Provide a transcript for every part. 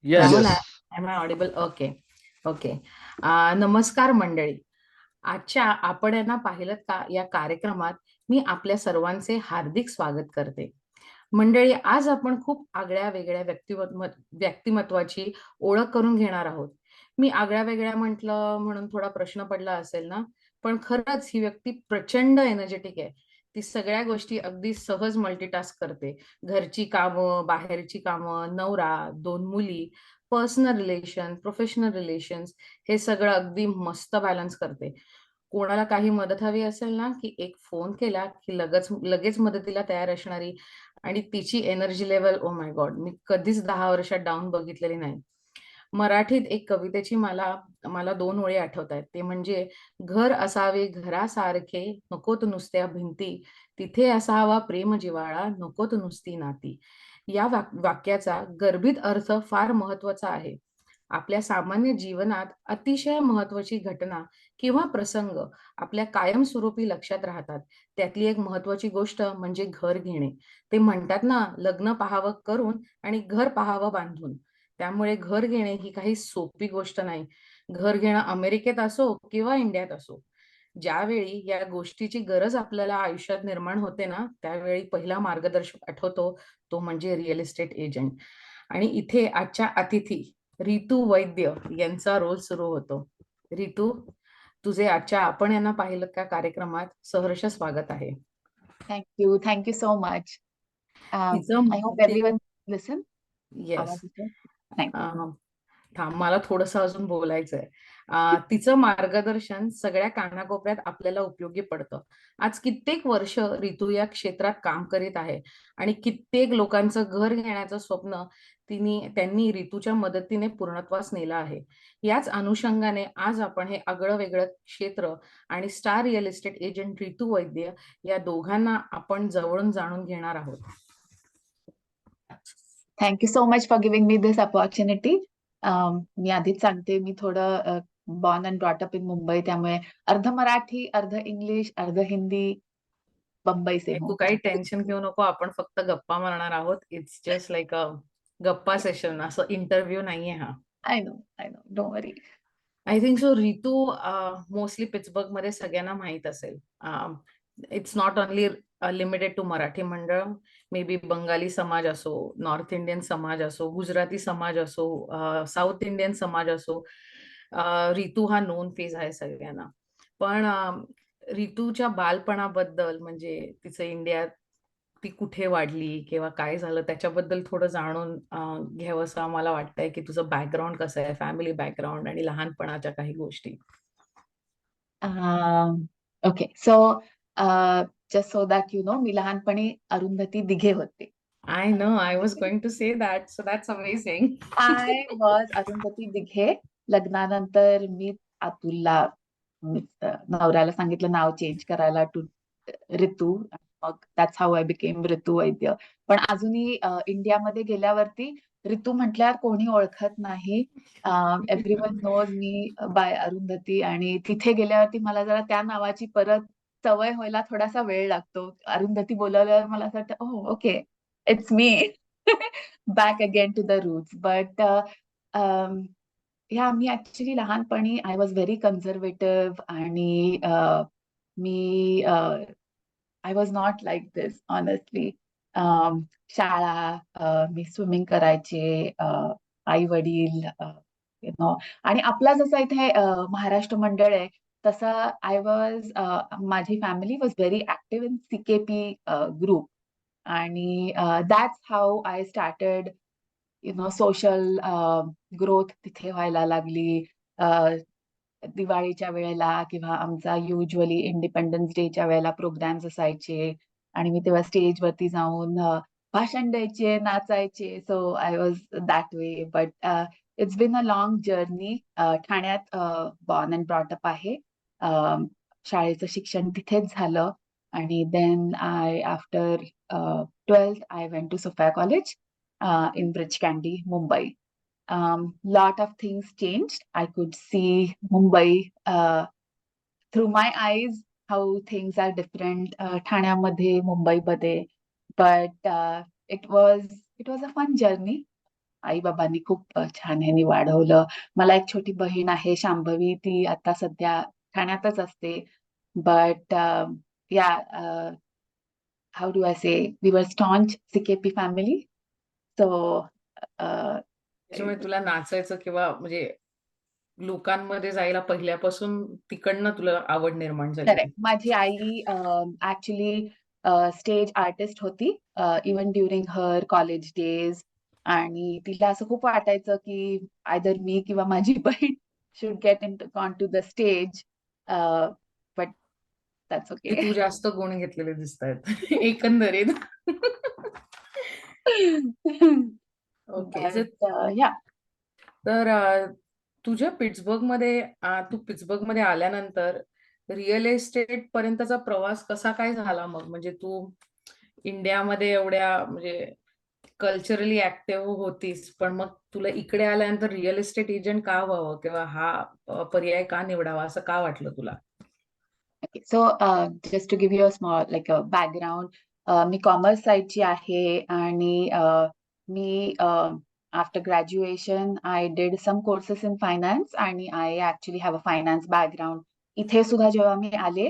Yes. Rahul, Yes. Am I audible? Okay. Okay. नमस्कार मंडळी. आजच्या आपण यांना पाहिलं का या कार्यक्रमात मी आपल्या सर्वांचे हार्दिक स्वागत करते. मंडळी, आज आपण खूप आगळ्या वेगळ्या व्यक्तिमत्वाची ओळख करून घेणार आहोत. मी आगळ्या वेगळ्या म्हटलं म्हणून थोडा प्रश्न पडला असेल ना, पण खरंच ही व्यक्ती प्रचंड एनर्जेटिक आहे. ती सगळ्या गोष्टी अगदी सहज मल्टीटास्क करते. घरची कामं, बाहेरची कामं, नवरा, 2 मुली, पर्सनल रिलेशन, प्रोफेशनल रिलेशन्स, हे सगळं अगदी मस्त बॅलन्स करते. कोणाला काही मदत हवी असेल ना, की एक फोन केला की लगेच लगेच मदतीला तयार असणारी आणि तिची energy level, oh my God, मी कधीच 10 वर्षात डाऊन बघितलेली नाही. मराठीत एक कवितेची मला मला 2 ओळी आठवतायत. ते म्हणजे, घर असावे घरासारखे, नकोत नुसत्या भिंती, तिथे असावा प्रेम जिव्हाळा, नकोत नुसती नाती. या वाक्याचा गर्भित अर्थ फार महत्वाचा आहे. आपल्या सामान्य जीवनात अतिशय महत्वाची घटना किंवा प्रसंग आपल्या कायमस्वरूपी लक्षात राहतात. त्यातली एक महत्वाची गोष्ट म्हणजे घर घेणे. ते म्हणतात ना, लग्न पाहावं करून आणि घर पाहावं बांधून. त्यामुळे घर घेणे ही काही सोपी गोष्ट नाही. घर घेणं अमेरिकेत असो किंवा इंडियात असो. ज्यावेळी या गोष्टीची गरज आपल्याला आयुष्यात निर्माण होते ना, त्यावेळी पहिला मार्गदर्शक आठवतो, तो म्हणजे रिअल इस्टेट एजंट. आणि इथे आजच्या अतिथी रितू वैद्य यांचा रोल सुरू होतो. रितू, तुझे आजच्या आपण यांना पाहिलं का कार्यक्रमात सहर्ष स्वागत आहे. Thank you so much. तिचं I hope ते everyone listen. येस. आवाज येतोय? Thank you. थांब, मला थोडंसं अजून बोलायचंय. तिचं मार्गदर्शन सगळ्या कानाकोपऱ्यात आपल्याला उपयोगी पडतं. आज कित्येक वर्ष रितू या क्षेत्रात काम करीत आहे आणि कित्येक लोकांचं घर घेण्याचं स्वप्न त्यांनी रितूच्या मदतीने पूर्णत्वास नेलं आहे. याच अनुषंगाने आज आपण हे आगळं वेगळं क्षेत्र आणि star real estate agent Ritu Vaidya या दोघांना आपण जवळून जाणून घेणार आहोत. Thank you so much for giving me this opportunity. मी आधीच सांगते, मी थोडं born and brought up in Mumbai, त्यामुळे अर्ध मराठी, अर्ध इंग्लिश, अर्ध हिंदी, बंबई से तू हूँ. काही टेन्शन घेऊ नको, आपण फक्त गप्पा मारणार आहोत. इट्स जस्ट लाईक अ गप्पा सेशन, असं इंटरव्ह्यू नाहीये हा. I know, don't worry. I think so. Ritu mostly Pittsburgh मध्ये सगळ्यांना माहित असेल. It's not only limited to Marathi Mandal. May be Bengali समाज असो, नॉर्थ इंडियन समाज असो, गुजराती समाज असो, साऊथ इंडियन समाज असो, रितू हा नोन फेस आहे सगळ्यांना. पण रितूच्या बालपणाबद्दल, म्हणजे तिचं इंडियात ती कुठे वाढली किंवा काय झालं त्याच्याबद्दल थोडं जाणून घ्यावं असं आम्हाला वाटतंय, की तुझं बॅकग्राऊंड कसं आहे, फॅमिली बॅकग्राऊंड आणि लहानपणाच्या काही गोष्टी. Okay, so just so that you know, मी लहानपणी अरुंधती दिघे होते. I know, I was going to say that, so that's amazing. I was Arundhati Dighe. लग्नानंतर मी अतुलला, नवऱ्याला सांगितलं नाव चेंज करायला टू ऋतू. मग दॅट्स हाऊ आय बिकेम ऋतू वैद्य. पण अजूनही इंडियामध्ये गेल्यावरती ऋतू म्हटल्यावर कोणी ओळखत नाही. Everyone knows me by Arundhati. आणि तिथे गेल्यावरती मला जरा त्या नावाची परत सवय व्हायला थोडासा वेळ लागतो. अरुंधती बोलवल्यावर मला असं वाटतं, oh okay, it's me. Back again to the roots. But ह्या मी ऍक्च्युली लहानपणी आय वॉज व्हेरी कन्झर्वेटिव्ह. आणि मी I was not like this honestly. शाळा, मी स्विमिंग करायचे, आई वडील, यु नो. आणि आपला जसा इथे महाराष्ट्र मंडळ आहे, तसं आय वॉज, माझी family was very active in CKP group. आणि that's how I started, you know, social growth तिथे व्हायला लागली. दिवाळीच्या वेळेला किंवा आमचा युजली इंडिपेंडन्स डेच्या वेळेला प्रोग्राम्स असायचे आणि मी तेव्हा स्टेजवरती जाऊन भाषण द्यायचे, नाचायचे. So I was that way. But it's been a long journey. ठाण्यात बॉर्न अँड ब्रॉट अप आहे. शाळेचं शिक्षण तिथेच झालं. आणि then I, after 12th, I went to Sophia College in Bridge Candy, Mumbai. Lot of things changed. I could see Mumbai through my eyes, how things are different ठाण्यामध्ये, मुंबईमध्ये. But it was a fun journey. आई बाबांनी खूप छान ह्यांनी वाढवलं. मला एक छोटी बहीण आहे शांभवी, ती आता सध्या ठाण्यातच असते. But yeah how do I say, we were staunch CKP family. So त्याच्यामुळे तुला नाचायचं किंवा म्हणजे लोकांमध्ये जायला पहिल्यापासून तिकडनं तुला आवड निर्माण झाली ती. करेक्ट. माझी आई ऍक्च्युली स्टेज आर्टिस्ट होती इवन ड्युरिंग हर कॉलेज डेज. आणि तिला असं खूप वाटायचं की आयदर मी किंवा माझी बहीण should get in on to the stage. But that's की ओके. तू जास्त गुण घेतलेले दिसतायत एकंदरीत. ओके. बट या तर तुझ्या तू पिट्सबर्गमध्ये आल्यानंतर रिअल एस्टेट पर्यंतचा प्रवास कसा काय झाला मग? म्हणजे तू इंडियामध्ये एवढ्या म्हणजे कल्चरली ऍक्टिव्ह होतीस, पण मग तुला इकडे आल्यानंतर रिअल एस्टेट एजंट का व्हावं किंवा हा पर्याय का निवडावा असं का वाटलं तुला? Okay, so just to give you a small like a background, मी कॉमर्स साईडची आहे आणि मी after graduation I did some courses in finance आणि I actually have a finance background. इथे सुद्धा जेव्हा मी आले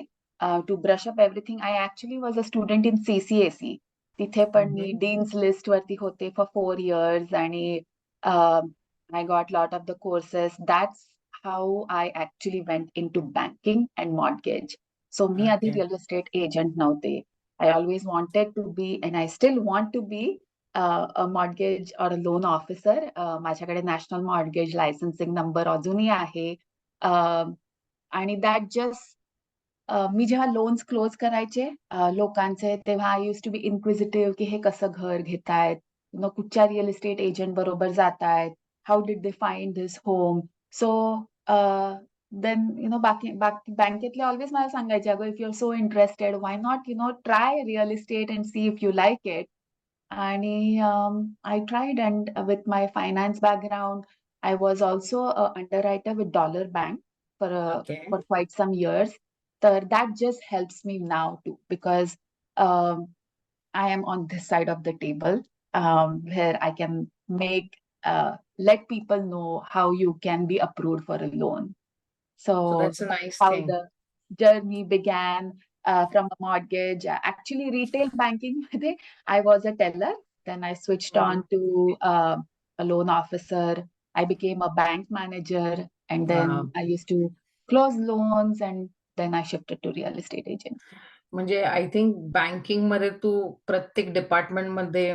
to brush up everything, I actually was a student in CCAC. तिथे पण मी हम्म. डीन्स लिस्ट वरती होते फॉर 4 years आणि I got lot of the courses. That's how I actually went in to banking and mortgage. So मी आधी okay. Real estate agent नव्हते. I always wanted to be and I still want to be a mortgage or a loan officer. माझ्याकडे national mortgage licensing number अजूनही आहे. आणि that just मी जेव्हा loans close करायचे लोकांचे, तेव्हा आय यूज टू बी इन्क्विजिटिव्ह की हे कसं घर घेतायत, कुठच्या रिअल इस्टेट एजंट बरोबर जातायत, how did they find this home. So then बाकी बाकी बँकेतले ऑलवेज मला सांगायचे, अगं if you are so interested why not try real estate and see if you like it. आणि I tried, and with my finance background, I was also an underwriter with Dollar Bank okay. for quite some years. So that just helps me now too, because um, I am on this side of the table, where I can let people know how you can be approved for a loan. So so that's a that's nice how thing. the journey began, from a mortgage. Actually, retail banking, I was a teller. Then I switched on to a loan officer. I became a bank manager, and then I used to close loans, and then I shifted to real estate agent. म्हणजे I think banking मध्ये तू प्रत्येक department मध्ये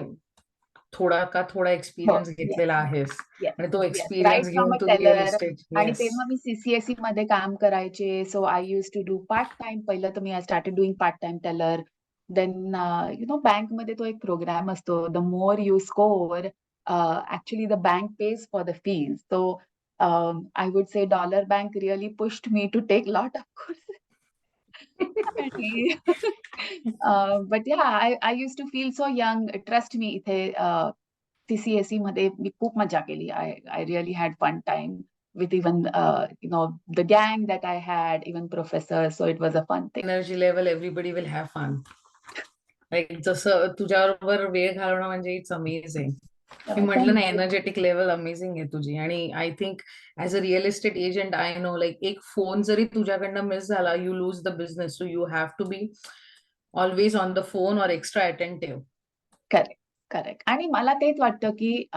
थोडा हो, experience yes, घेतलेला आहेस yes, आणि तो yes. Right एक्सपिरियन्स from घेऊन a तू रिअल teller. इस्टेट. आणि येस. तेव्हा मी CCSE मध्ये काम करायचे. So I use to do part time. पहिलं तर मी I started doing part time teller. Then bank मध्ये तो एक प्रोग्राम असतो, the more you score, actually the bank pays for the fees. So I would say Dollar Bank really pushed me to take lot of courses. But yeah I use to feel so young. Trust me, इथे CCSE मध्ये मी खूप मजा केली. I really had fun time with even the gang that I had, even professors. So it was a fun thing. Energy level everybody will have fun. Like जसं तुझ्याबरोबर वेळ घालवणं म्हणजे इट्स अमेझिंग. मी म्हटलं Thank ना, you. एनर्जेटिक लेवल अमेझिंग आहे तुझी. आणि I think as a real estate agent I know, like एक फोन जरी तुझ्याकडनं मिस झाला, you lose the business. So you have to be always on the phone or extra attentive. Correct, correct. आणि मला तेच वाटतं की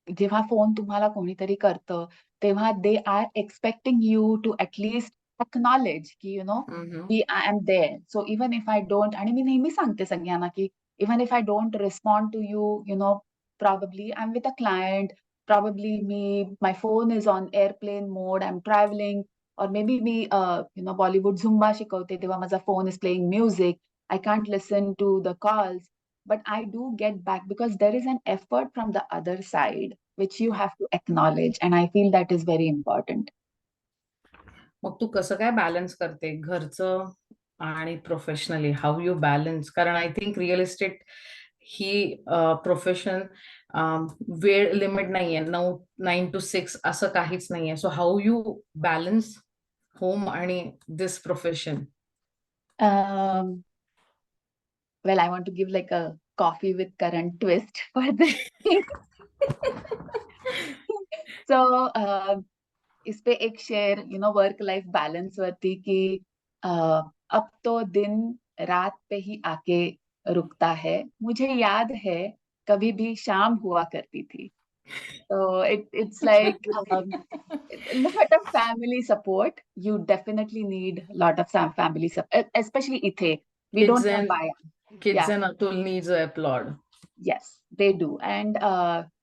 जेव्हा फोन तुम्हाला कोणीतरी करतं, तेव्हा they are expecting you to at least acknowledge की की I am there. So even if I don't, आणि मी नेहमी सांगते सगळ्यांना की even if I don't respond to you, probably I'm with a client, probably my phone is on airplane mode, I'm traveling, or maybe me Bollywood Zumba शिकवते, तेव्हा माझा phone is playing music, I can't listen to the calls, but I do get back because there is an effort from the other side which you have to acknowledge, and I feel that is very important. मग तू कसं काय balance करते घरचं आणि professionally? How you balance? कारण I think real estate ही profession वेळ limit नाहीये, 9 to 6 असं काहीच नाहीये. So how you balance home आणि this profession? Um, well, I want to give like a coffee with current twist for this thing. So इस पे एक शेयर वर्क लाइफ बैलेंस वरती कि अब तो दिन रात पे ही आके रुकता है, मुझे याद है कभी भी शाम हुआ करती थी. So it's like lot of family support. You definitely need a lot of family support, especially ithe. We Kids don't have and Baya. kids Yeah, and Atul needs a applaud. yes, they do. And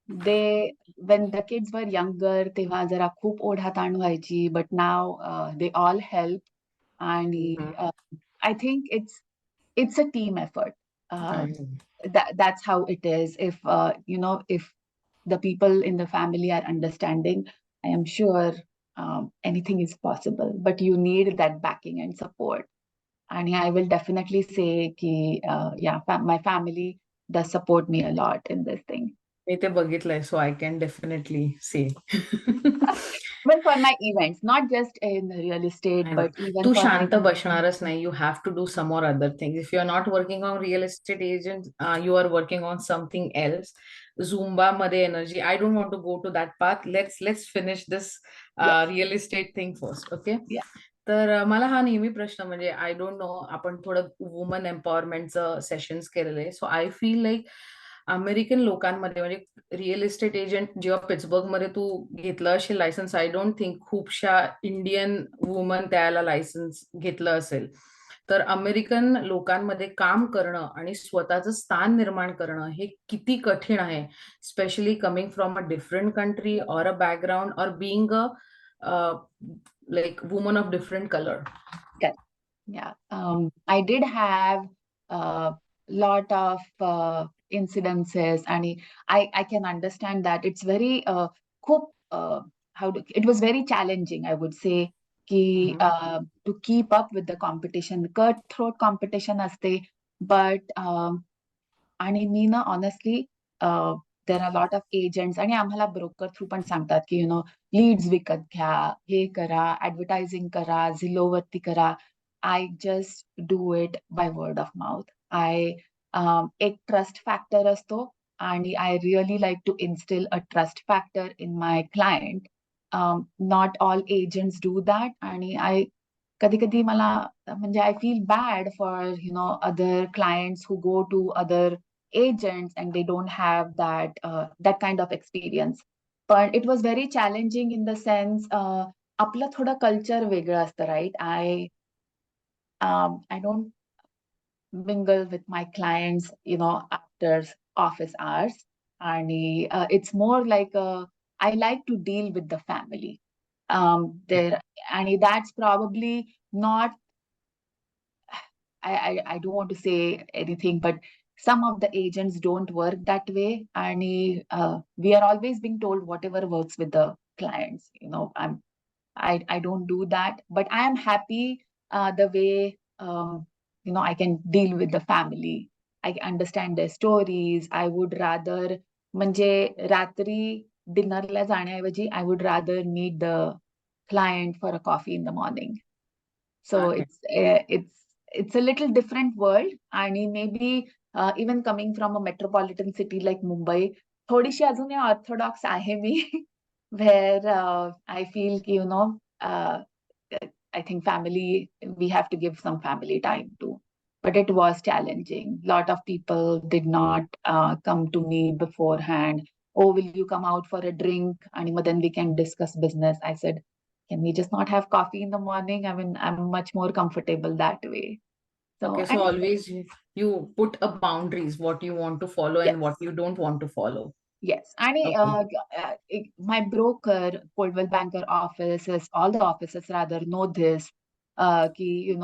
they when the kids were younger, तेव्हा जरा खूप ओढाताण व्हायची, but now they all help. आणि Mhm. I think it's a team effort. I Uh, know. that's how it is. If the people in the family are understanding, I am sure anything is possible. But you need that backing and support. And I will definitely say ki, yeah, my family does support me a lot in this thing. मी ते बघितलंय, so I can definitely say. Well, for my events, not just in real estate, I know. but even Tu for my शांत बसणारच नाही. You have to do some or other things. If you're not working on real estate agent, you are working on something else. Zumba मध्ये energy. I don't want to go to that path. Let's finish this yes, real estate thing first. Okay. yeah, तर मला हा नेहमी प्रश्न म्हणजे I don't know आपण थोडं woman एम्पॉवरमेंटचं sessions केलेले so I feel like American लोकांमध्ये म्हणजे रिअल इस्टेट एजंट जेव्हा पिट्सबर्गमध्ये तू घेतलं असेल लायसन्स आय डोंट थिंक खूपशा इंडियन वुमन त्याला लायसन्स घेतलं असेल तर अमेरिकन लोकांमध्ये काम करणं आणि स्वतःचं स्थान निर्माण करणं हे किती कठीण आहे specially coming from a different country or a background or being a like women of different color. correct. Yeah. I did have a lot of incidences, and I can understand that it's very खूप it was very challenging, I would say, ki Mhm. to keep up with the competition, cutthroat competition असते, but आणि मी ना honestly there are lot of agents आणि आम्हाला broker through पण सांगतात की leads विकत घ्या, हे करा, ऍडव्हर्टायझिंग करा, झिलोवरती करा. I just do it by word of mouth. एक ट्रस्ट फॅक्टर असतो आणि I really like to instill a trust factor in my client. Not all agents do that आणि कधी कधी मला म्हणजे I feel bad for other clients who go to other agents and they don't have that kind of experience. But it was very challenging in the sense आपलं थोडं culture वेगळं असतं, right. I don't mingle with my clients after office hours. And it's more like I like to deal with the family there. And that's probably not, I don't want to say anything, but some of the agents don't work that way. And we are always being told whatever works with the clients. I don't do that, but I am happy the way I can deal with the family. I understand their stories. I would rather म्हणजे रात्री डिनरला जाण्याऐवजी I would rather meet the client for a coffee in the morning. So Okay. it's a little different world. आणि maybe even coming from a metropolitan city like Mumbai, थोडीशी अजूनही Orthodox आहे मी. Where I feel ki, uh, I think family, we have to give some family time too. But it was challenging. Lot of people did not come to me beforehand. Oh, will you come out for a drink? And then we can discuss business. I said, can we just not have coffee in the morning? I mean, I'm much more comfortable that way. So, Okay. So and always you put a boundaries, what you want to follow yes. and what you don't want to follow. Yes, आणि Okay. my broker, Coldwell Banker offices, all the offices rather know this. Ki,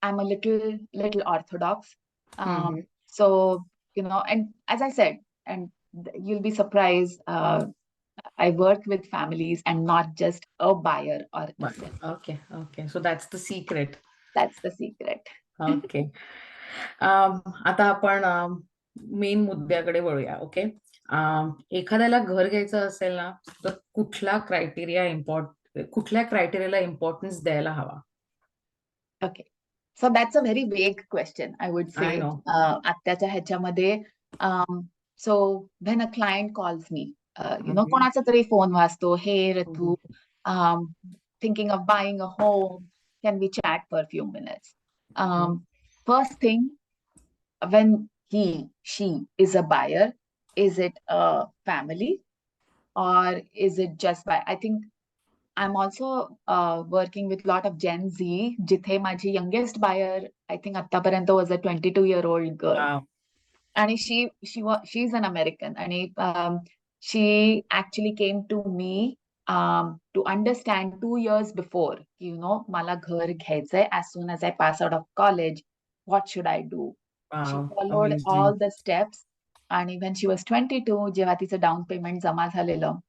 I'm a little orthodox. Mhm. So, and as I said, and you'll be surprised, I work with families and not just a buyer or a But seller. okay. Okay. So that's the secret. That's the secret. Okay. आता आपण main मुद्द्याकडे वळूया. Okay. एखाद्याला घर घ्यायचं असेल ना तर कुठल्या क्रायटेरियाला इम्पॉर्टन्स द्यायला हवा? Okay. So that's a very vague question, I would I say. No. आत्ताच्या ह्याच्यामध्ये So when a client calls me, Mhm. कोणाचा तरी फोन वाजतो, "Hey Ritu, Mhm. um, thinking of buying a home. Can we chat for a few minutes?" Mhm. First thing, when she is a buyer, is it a family or is it just by? I think I'm also working with a lot of Gen Z. जिथे माझी youngest buyer, I think आतापर्यंत was a 22-year-old girl. Wow. And she's an American. And she actually came to me to understand 2 years before, मला घर घ्यायचंय as soon as I pass out of college. What should I do? She Wow. followed Amazing. all the steps. आणि when she was 22, जेव्हा तिचं down payment जमा झालेलं,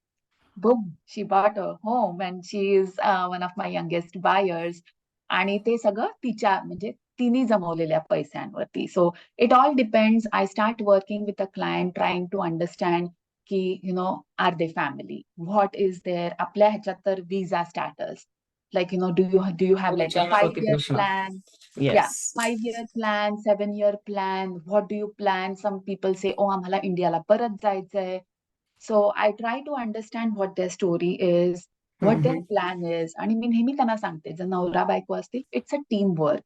boom, she bought a home and she is one of my youngest buyers. आणि ते सगळं तिच्या म्हणजे तिने जमवलेल्या पैशांवरती. So it all depends. I start working with a client, trying to understand की, are they family? What is their, आपल्या ह्याच्यात तर visa status. Like, do you have like a विचारणार होती 5-year प्रश्न. plan? Yeah, Yes. 5-year plan, 7-year plan. What do you plan? Some people say, oh, आम्हाला इंडियाला परत जायचंय. So I try to understand what their story is, what their Mhm. plan is. आणि मी नेहमी त्यांना सांगते, जर नवरा बायको असतील, it's a team work.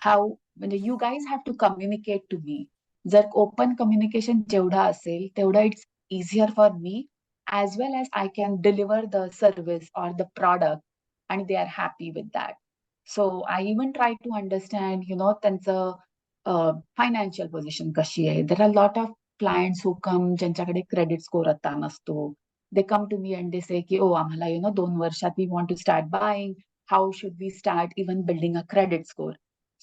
How म्हणजे you guys have to communicate to me. जर ओपन कम्युनिकेशन जेवढं असेल तेवढं it's easier for me, as well as I can deliver the service or the product and they are happy with that. So I even try to understand, त्यांचं financial position कशी आहे. There are a lot of clients who come ज्यांच्याकडे credit score आता नसतो. They come to me and they say की आम्हाला 2 वर्षात we want to start buying. How should we start even building a credit score?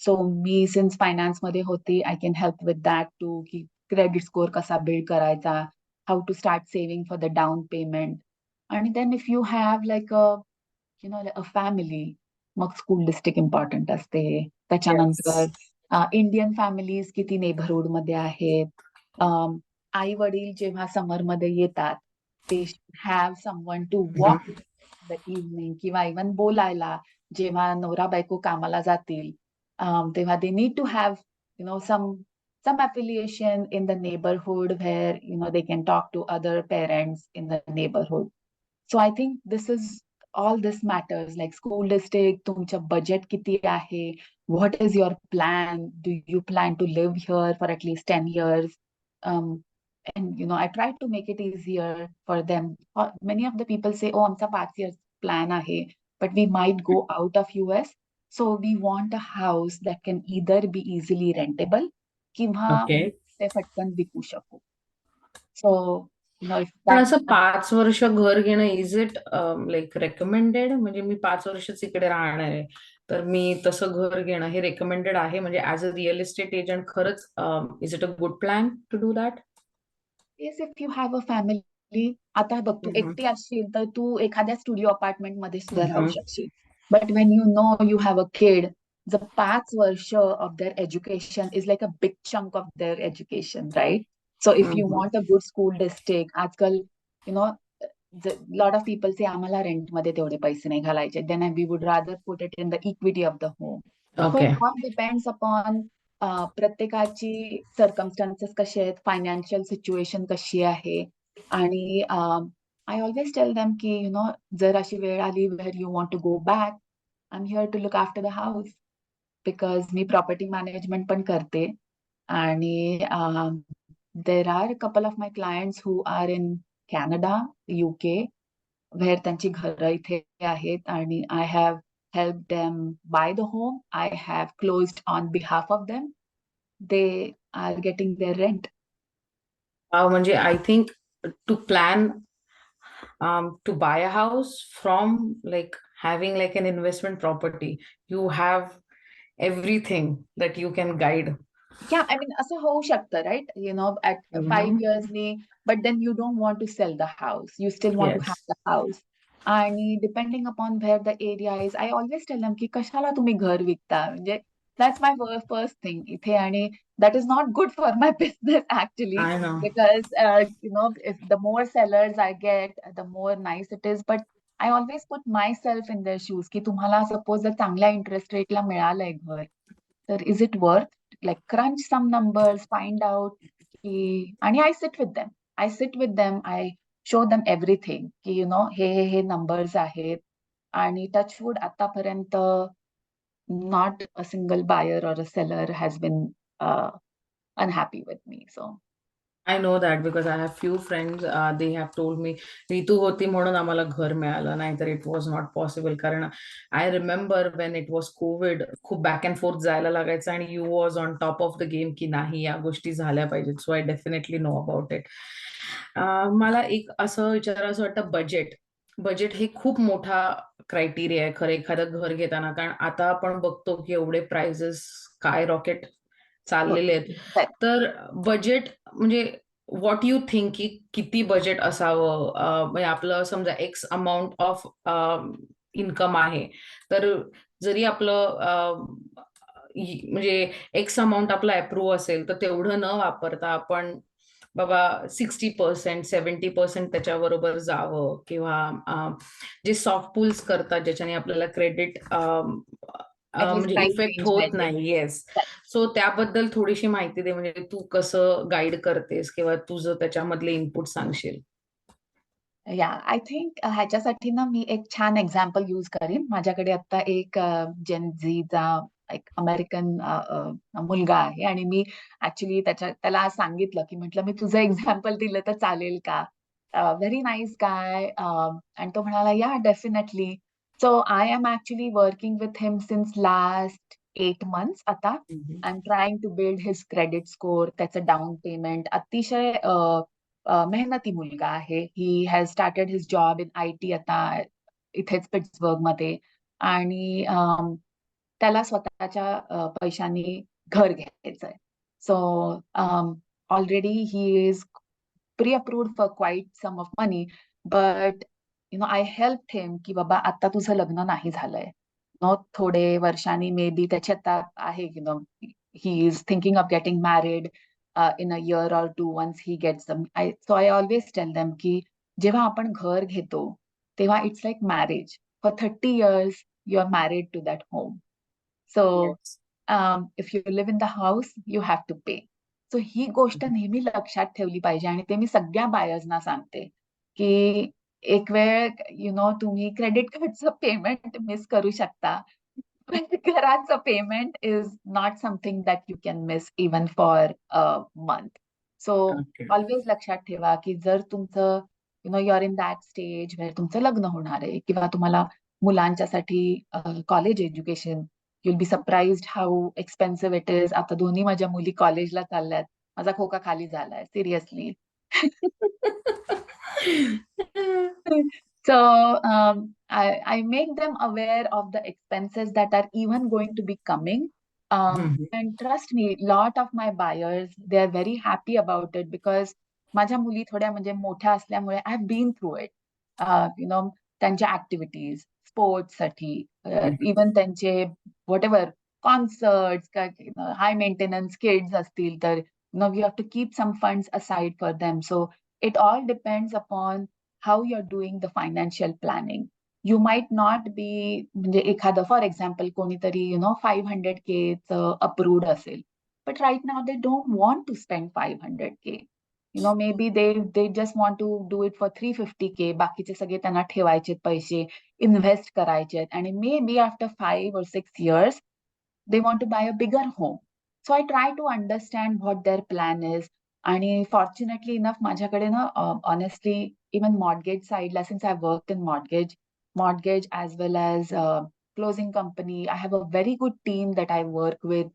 So me since finance मध्ये होती, I can help with that too, की credit score कसा build करायचा, how to start saving for the down payment. And then if you have like a family, मग school district important असते. त्याच्यानंतर Yes. Indian families किती neighbourhood मध्ये आहेत. आई वडील जेव्हा समर मध्ये येतात, ते have someone to Mhm. Walk the evening किंवा इव्हन बोलायला. जेव्हा नवरा बायको कामाला जातील, तेव्हा they need to have some affiliation in the neighborhood where they can talk to other parents in the neighborhood. So I think all this matters, like school district, तुमचं budget किती आहे, what is your plan, do you plan to live here for at least 10 years? um, and I try to make it easier for them. Many of the people say, oh, आमचा 5 years plan आहे, but we might go out of US, so we want a house that can either be easily rentable किंवा Okay. ते फटकन विकू शकू. So if पण that. असं 5 वर्ष घर घेणं इज इट लाईक रेकमेंडेड? म्हणजे मी 5 वर्षच इकडे राहणार आहे, तर मी तसं घर घेणं हे रेकमेंडेड आहे? म्हणजे as a real estate agent खरंच is it a good plan to do that? Yes, if you have a family. आता बघ, तू एकटी असशील तर तू एखाद्या स्टुडिओ अपार्टमेंट मध्ये सुद्धा राहू शकशील. But when you know you have a kid, the 5 वर्ष of their education is like a big chunk of their education, right? So if you want a good school district, आजकाल lot of people say आम्हाला रेंटमध्ये तेवढे पैसे नाही घालायचे, then we would rather put it in the equity of the home. So okay. It all depends upon प्रत्येकाची circumstances कसे आहेत, फायनान्शियल सिच्युएशन कशी आहे. आणि आय ऑलवेज टेल देम की जर अशी वेळ आली where you want to go back, I am here to look after the house. Because मी प्रॉपर्टी मॅनेजमेंट पण करते. आणि there are couple of my clients who are in Canada, UK, where त्यांची घरं इथे आहेत आणि I have helped them buy the home. I have closed on behalf of them. They are getting their rent. म्हणजे I think to plan to buy a house from like having like an investment property, you have everything that you can guide. Yeah, I mean, असं होऊ शकतं, right? At 5 years, but then you don't want to sell the house. You still want to have Yes. the house. आणि depending upon where the area is, I always tell them की कशाला तुम्ही घर विकता? म्हणजे that's my first thing इथे. आणि that is not good for my business actually, I know. because if the more sellers I get, the more nice it is. But I always put myself in their shoes की तुम्हाला suppose जर चांगल्या interest रेटला मिळालंय घर, तर is it worth, like crunch some numbers, find out आणि I sit with them I show them everything की हे नंबर्स आहेत. आणि टचवूड आतापर्यंत not a single buyer or a seller has been unhappy with me. So I know that because I have few friends, they have told me, "ऋतू होती म्हणून आम्हाला घर मिळालं, नाहीतर it was not possible." कारण I remember when it was COVID, खूप back and fourth जायला लागायचं आणि you was on top of the game की नाही या गोष्टी झाल्या पाहिजेत. So I definitely know about it. मला एक असं विचारावसं वाटतं बजेट हे खूप मोठा क्रायटेरिया आहे खरं एखादं घर घेताना. कारण आता आपण बघतो की एवढे प्राइजेस काय रॉकेट चाललेले आहेत. but तर बजेट म्हणजे व्हॉट यू थिंक की किती बजेट असावं? म्हणजे आपलं समजा एक्स अमाऊंट ऑफ इन्कम आहे, तर जरी आपलं म्हणजे एक्स अमाऊंट आपला अप्रूव्ह असेल, तर तेवढं न वापरता आपण बाबा 60% 70% त्याच्याबरोबर जावं किंवा जे सॉफ्ट पुल्स करतात ज्याच्याने आपल्याला क्रेडिट at least म्हणजे price इफेक्ट range होत lending. नाही. येस. सो त्याबद्दल थोडीशी माहिती दे, म्हणजे तू कसं गाईड करतेस किंवा तुझं त्याच्यामधले इनपुट सांगशील? या आय थिंक ह्याच्यासाठी ना मी एक छान एक्झाम्पल यूज करीन. माझ्याकडे आता एक जेन झीचा एक अमेरिकन मुलगा आहे आणि मी ऍक्च्युली त्याला आज सांगितलं की म्हटलं मी तुझं एक्झाम्पल दिलं तर चालेल का? Very nice guy. आणि तो म्हणाला yeah definitely. So I am actually working with him since last 8 months आता. Hmm. I am trying to build his credit score, त्याचं डाऊन पेमेंट. अतिशय मेहनती मुलगा आहे. He has started his job in IT आता इथेच पिट्सबर्ग मध्ये. आणि त्याला स्वतःच्या पैशांनी घर घ्यायचंय. So already he is pre-approved for quite some of money, but I helped him की बाबा आता तुझं लग्न नाही झालंय. थोडे वर्षांनी मे बी त्याची आता आहे he is thinking of getting married in a year or two once he gets them. So I always tell them की जेव्हा आपण घर घेतो तेव्हा it's like marriage. For 30 years you are married to that home. So Yes. if you live in the house, you have to pay. So ही गोष्ट नेहमी लक्षात ठेवली पाहिजे आणि ते मी सगळ्या बायर्सना सांगते की एक वेळ तुम्ही क्रेडिट कार्डचं पेमेंट मिस करू शकता. पण घराचं payment is not something that you can miss even for a month. So Okay. Always लक्षात ठेवा की जर तुमचं you are in that stage वेळ तुमचं लग्न होणार आहे किंवा तुम्हाला मुलांच्यासाठी college education, you'll be surprised how expensive it is. आता दोन्ही माझ्या मुली कॉलेजला चालल्यात. माझा खोका खाली झालाय seriously. So I make them aware of the expenses that are even going to be coming. हम्म. And trust me, lot of my buyers, they are very happy about it because माझ्या मुली थोड्या म्हणजे मोठ्या असल्यामुळे I have been through it. त्यांच्या activities, स्पोर्ट्ससाठी, even त्यांचे whatever concerts, high maintenance kids असतील तर we have to keep some funds aside for them. So it all depends upon how you're doing the financial planning. You might not be म्हणजे एखादं for example कोणीतरी 500K approved असेल, but right now they don't want to spend 500K. Maybe they just want to do it for 350K. बाकीचे सगळे त्यांना ठेवायचे पैसे, invest करायचे आणि maybe after 5 or 6 years they want to buy a bigger home. So I try to understand what their plan is. आणि fortunately enough माझ्याकडे ना ऑनेस्टली इवन मॉर्गेज साईडला since I work in mortgage as well as closing company, I have a very good team that I work with.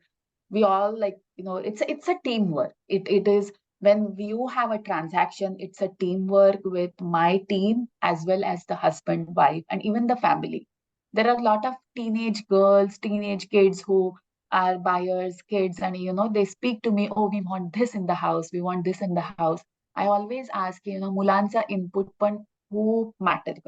We all it's a teamwork. It is when you have a transaction, it's a teamwork with my team as well as the husband, wife, and even the family. There are a lot of teenage girls, teenage kids who are buyers, kids, and they speak to me, oh, we want this in the house, we want this in the house. I always ask, मुलांचा input पण खूप matter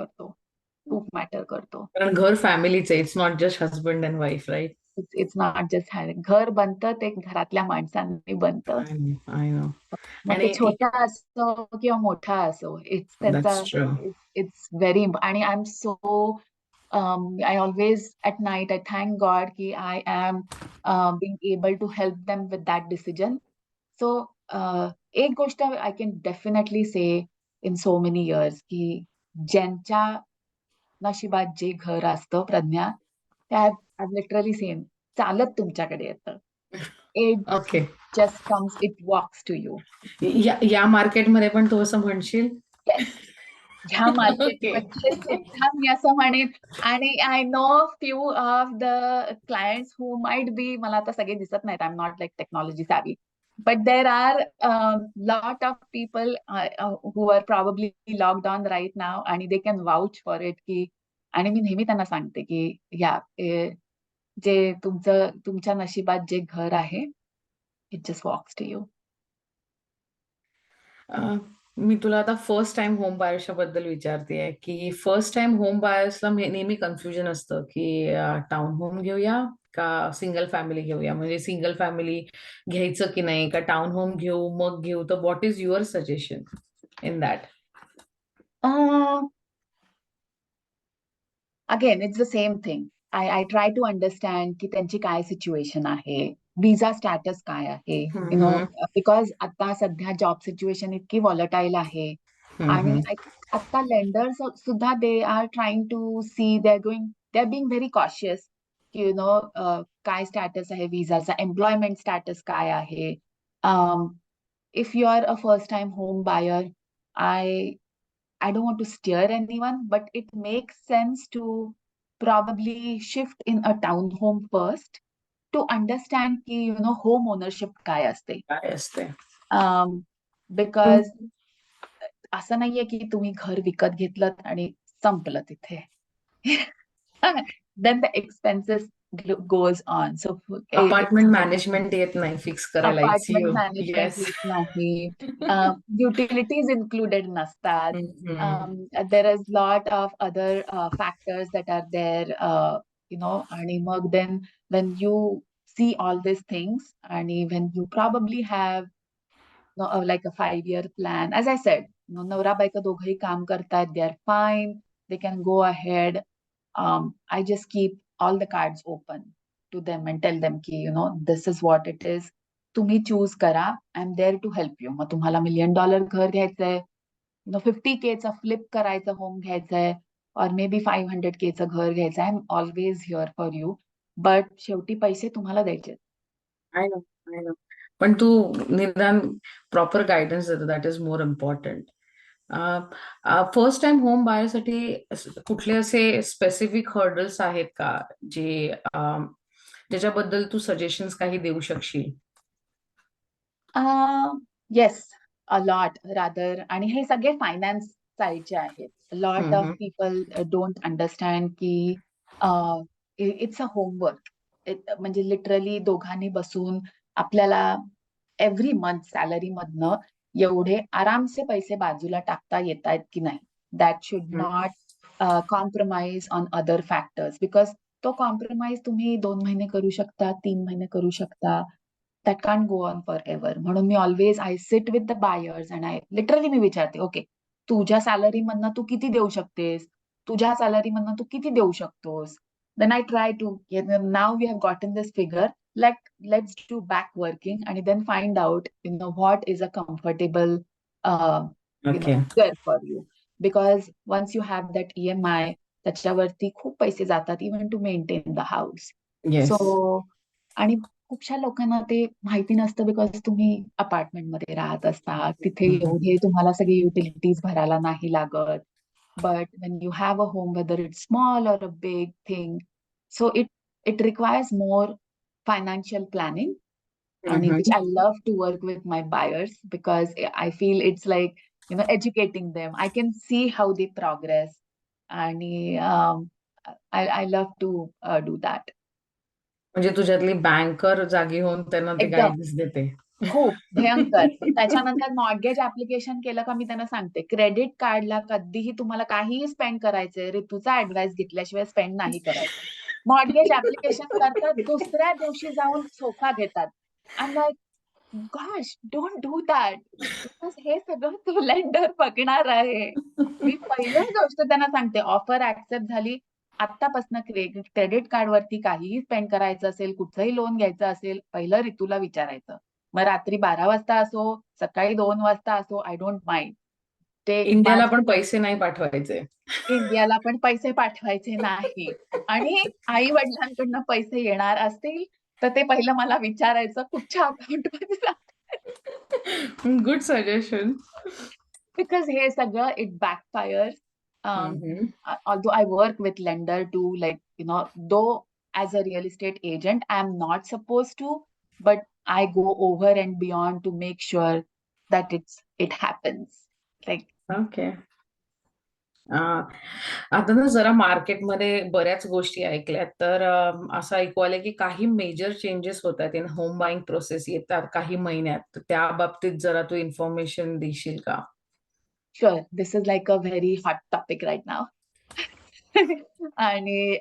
करतो. कारण घर फॅमिलीच आहे. It's not just husband and wife, right? It's not just having. घर बनतं ते घरातल्या माणसांनी बनतं. I know. मग ते आणि छोटा असो किंवा मोठा असो, इट्स त्यांचा दॅट्स ट्रू. इट्स व्हेरी आणि I am so I always at night I thank God कि I am being able to help them with that decision. So एक गोष्ट I can definitely say in so many years की ज्यांच्या नशिबात जे घर असतं प्रज्ञा, त्या लिटरली सेम चालत तुमच्याकडे येतं. It okay. Just comes, it walks to you. या मार्केटमध्ये पण तू असं म्हणशील? येस. ह्या ओके. मार्केटमध्ये सुद्धा मी असं म्हणेन. आणि I know few of the clients who might be, मला आता सगळे दिसत नाहीत, I am not like technology savvy, but there are lot of people who are probably locked on right now आणि they can vouch for it की. आणि मी नेहमी त्यांना सांगते की या जे तुमच्या नशिबात जे घर आहे, it just walks to you. मी तुला आता फर्स्ट टाइम होम बायर्सच्या बद्दल विचारतेय की फर्स्ट टाइम होम बायर्सला नेहमी कन्फ्युजन असतं की टाउन होम घेऊया का सिंगल फॅमिली घेऊया, म्हणजे सिंगल फॅमिली घ्यायचं की नाही का टाउन होम घेऊ मग घेऊ, तर what is your suggestion in that? Again it's the same thing. I try to understand की त्यांची काय सिच्युएशन आहे, विजा स्टॅटस काय आहे, यु नो, बिकॉज आता सध्या जॉब सिच्युएशन इतकी व्हॉलटाईल आहे. आणि आता लेंडर्स सुद्धा they are trying to see, they are being very cautious की यु नो काय स्टॅटस आहे विजाचा, एम्प्लॉयमेंट स्टॅटस काय आहे. If you are a first time home buyer, I don't want to steer anyone, but it makes sense to probably shift in a townhome first to understand ki, you know, home ownership काय असते. काय असते? Because असं नाहीये की तुम्ही घर विकत घेतलं आणि संपलं तिथे. Then the expenses goes on. So apartment management येत नाही फिक्स करायला, अपार्टमेंट ICU. Management yes. येत नाही, युटिलिटीज इन्क्लुडेड नसतात. There is lot of other factors that are there, you know, आणि मग then when you see all these things आणि when you probably have like a 5-year plan, as I said, नवरा बायको दोघंही काम करतात, they are fine, they can go ahead. I just keep all the cards open to them and tell them की, you know, this is what it is. तुम्ही choose करा, I am there to help you. मग तुम्हाला $1 million घर घ्यायचंय, 50K चं flip करायचं home घ्यायचंय, और मे बी 500K चं घर घ्यायचं, I am always here for you. But शेवटी पैसे तुम्हाला द्यायचे. I know, I know. पण तू निदान प्रॉपर गायडन्स देतो, that is more important. First time home बायसाठी कुठले असे स्पेसिफिक हर्डल्स आहेत का जे ज्याच्याबद्दल तू सजेशन्स काही देऊ शकशील? Yes, a lot rather. आणि हे सगळे फायनान्स साईडचे आहेत. Lot of people don't understand की इट्स अ होमवर्क. म्हणजे लिटरली दोघांनी बसून आपल्याला एव्हरी मंथ सॅलरी मधनं एवढे आरामसे पैसे बाजूला टाकता येत आहेत की नाही. That should not compromise on other factors, because तो कॉम्प्रोमाइज तुम्ही 2 महिने करू शकता, 3 महिने करू शकता. That can't go on forever. म्हणून मी always I sit with the buyers and I literally मी विचारते, ओके, तुझ्या सॅलरी मधनं तू किती देऊ शकतेस, तुझ्या सॅलरी मधनं तू किती देऊ शकतोस. Then I try to, now we have gotten this figure, let's do back working and then find out, you know, what is a comfortable okay. figure for you, because once you have that EMI, त्याच्यावरती खूप पैसे जातात even to maintain the house. Yes. So आणि खूपशा लोकांना ते माहिती नसतं, बिकॉज तुम्ही अपार्टमेंट मध्ये राहत असता, तिथे एवढे तुम्हाला सगळे युटिलिटीज भरायला नाही लागत. But when you have a home, whether it's small or a big thing, so it requires more financial planning, and which I love to work with my buyers because I feel it's like, you know, educating them. I can see how they progress, and I love to do that. म्हणजे तुझ्यातली banker जागी होऊन त्यांना ते एकदम guidance देते. खूप भयंकर. त्याच्यानंतर मॉर्गेज ऍप्लिकेशन केलं का मी त्यांना सांगते, क्रेडिट कार्डला कधीही तुम्हाला काहीही स्पेंड करायचंय, ऋतूचा ऍडवाइस घेतल्याशिवाय स्पेंड नाही करायचं. मॉर्गेज ऍप्लिकेशन करतात, दुसऱ्या दिवशी जाऊन सोफा घेतात. I am like, gosh, don't do that, because हे सगळं तो लेंडर बघणार आहे. मी पहिलीच गोष्ट त्यांना सांगते, ऑफर ऍक्सेप्ट झाली, आत्तापासून क्रेडिट कार्डवरती काहीही स्पेंड करायचं असेल, कुठचंही लोन घ्यायचं असेल, पहिलं ऋतूला विचारायचं. मग रात्री 12 वाजता असो, सकाळी 2 वाजता असो, आय डोंट माइंड. ते इंडियाला पण पैसे नाही पाठवायचे. इंडियाला पण पैसे पाठवायचे नाही. आणि आई वडिलांकडनं पैसे येणार असतील तर ते पहिलं मला विचारायचं कुठच्या अकाउंटमध्ये जातात. Good suggestion. बिकॉज हे सगळं it बॅकफायर्स. Although I work with lender to, like, though as a real estate agent, I am not supposed to, but I go over and beyond to make sure that it happens. Like, okay. आता ना जरा मार्केटमध्ये बऱ्याच गोष्टी ऐकल्यात, तर असं ऐकू आलं की काही मेजर चेंजेस होत आहेत इन होम बाईंग प्रोसेस येतात काही महिन्यात. तर त्या बाबतीत जरा तू इन्फॉर्मेशन देशील का? sure, this is like a very hot topic right now. आणि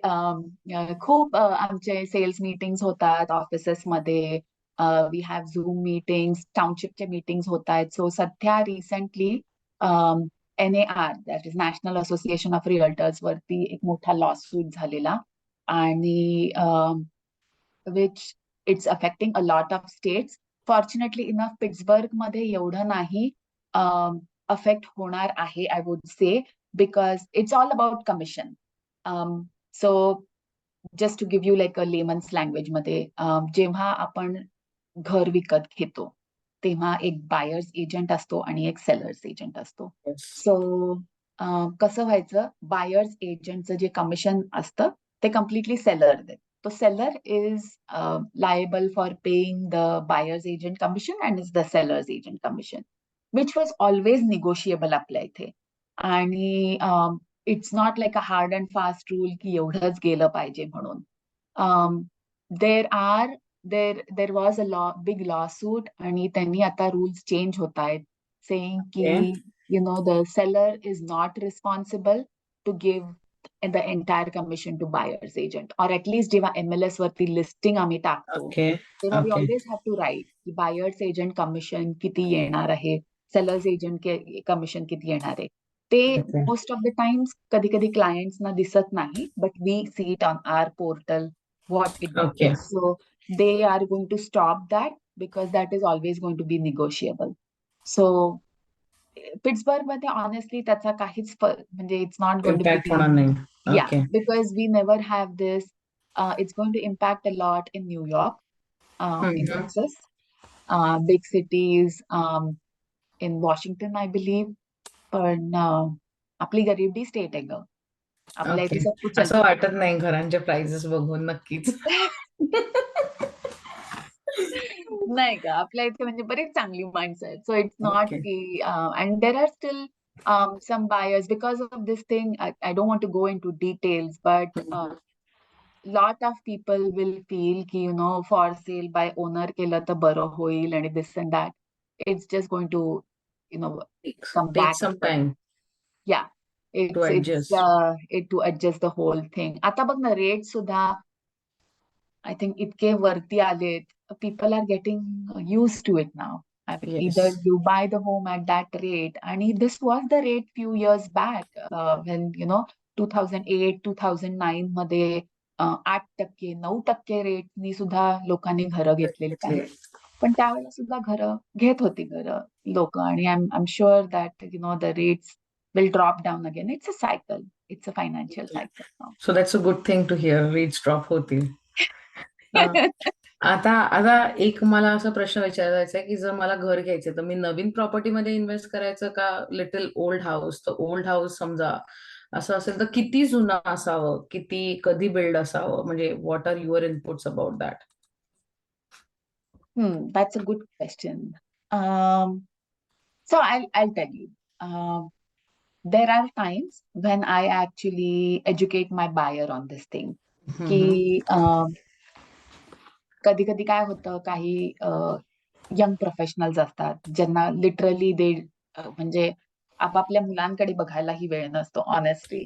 खूप आमचे सेल्स मीटिंग्स होतात ऑफिसेसमध्ये. वी हॅव झूम मीटिंग्स, टाउनशिपचे मीटिंग्स होत आहेत. सो सध्या recently NAR, that is national association of realtors, वरती एक मोठा लॉसूट झालेला. आणि which it's affecting a lot of states. Fortunately enough, Pittsburgh मध्ये एवढं नाही अफेक्ट होणार आहे, I would say, because it's all about commission. So just to give you like a layman's language मध्ये, जेव्हा आपण घर विकत घेतो तेव्हा एक बायर्स एजंट असतो आणि एक सेलर्स एजंट असतो. सो कसं व्हायचं, बायर्स एजंटचं जे कमिशन असतं ते कम्प्लिटली सेलर देत. तो seller is liable for paying the buyer's agent commission and is the seller's agent commission, which was always negotiable आपल्या इथे. आणि it's not like a hard and fast rule की एवढंच गेलं पाहिजे म्हणून. There was a big lawsuit आणि त्यांनी आता रूल्स चेंज होत आहेत, सेइंग की the seller is not responsible to give the entire commission to buyer's agent, or at least जेव्हा MLS वरती लिस्टिंग आम्ही टाकतो ओके. तेव्हा we okay. always have to write की buyer's agent commission किती येणार आहे, seller's agent कमिशन किती येणार आहे. ते okay. Most of the times कधी कधी क्लायंट्सना दिसत नाही, but we see it on our portal what it Okay. is. So they are going to stop that because that is always going to be negotiable. So Pittsburgh मध्ये honestly त्याचा काहीच म्हणजे it's not going to impact be, होणार नाही. yeah, okay. because we never have this. It's going to impact a lot in New York, in Texas, big cities, in Washington, I believe. पण आपली गरीबी state आहे ग, आपल्या okay. इथे सब कुछ असं चलता वाटत नाही घरांचे प्राइसेस बघून नक्कीच. है. नाही का, आपल्या इथे म्हणजे बरीच चांगली माणसं आहेत. So it's not okay. की, and there are still some buyers because of this thing. I don't want to go into details, but lot of people will feel ki, for sale by owner केलं तर बरं होईल आणि this and that. It's just going to, come Take back. some time Yeah, to it's adjust. it to adjust the whole thing. आता बघ ना, rate सुद्धा I think itke varti alet. People are getting used to it now. I mean, either Yes. you buy the home at that rate, and this was the rate few years back, when 2008, 2009 मध्ये 8%, 9% रेटनी सुद्धा लोकांनी घरं घेतलेली आहेत. पण त्यावेळेला सुद्धा घरं घेत होती लोक, आणि I'm sure that the rates will drop down again. It's a cycle. It's a financial cycle now. So that's a good thing to hear. Rates drop होतील. आता आता एक मला असा प्रश्न विचारायचा आहे की जर मला घर घ्यायचं तर मी नवीन प्रॉपर्टीमध्ये इन्व्हेस्ट करायचं का लिटिल ओल्ड हाऊस? तर ओल्ड हाऊस समजा असं असेल तर किती जुनं असावं, किती कधी बिल्ड असावं, म्हणजे what are your inputs about that? That's a good question. So I'll tell you. There are times when I actually educate my buyer on this thing. की कधी कधी काय होतं, काही यंग प्रोफेशनल्स असतात ज्यांना लिटरली म्हणजे आपापल्या मुलांकडे बघायलाही वेळ नसतो honestly.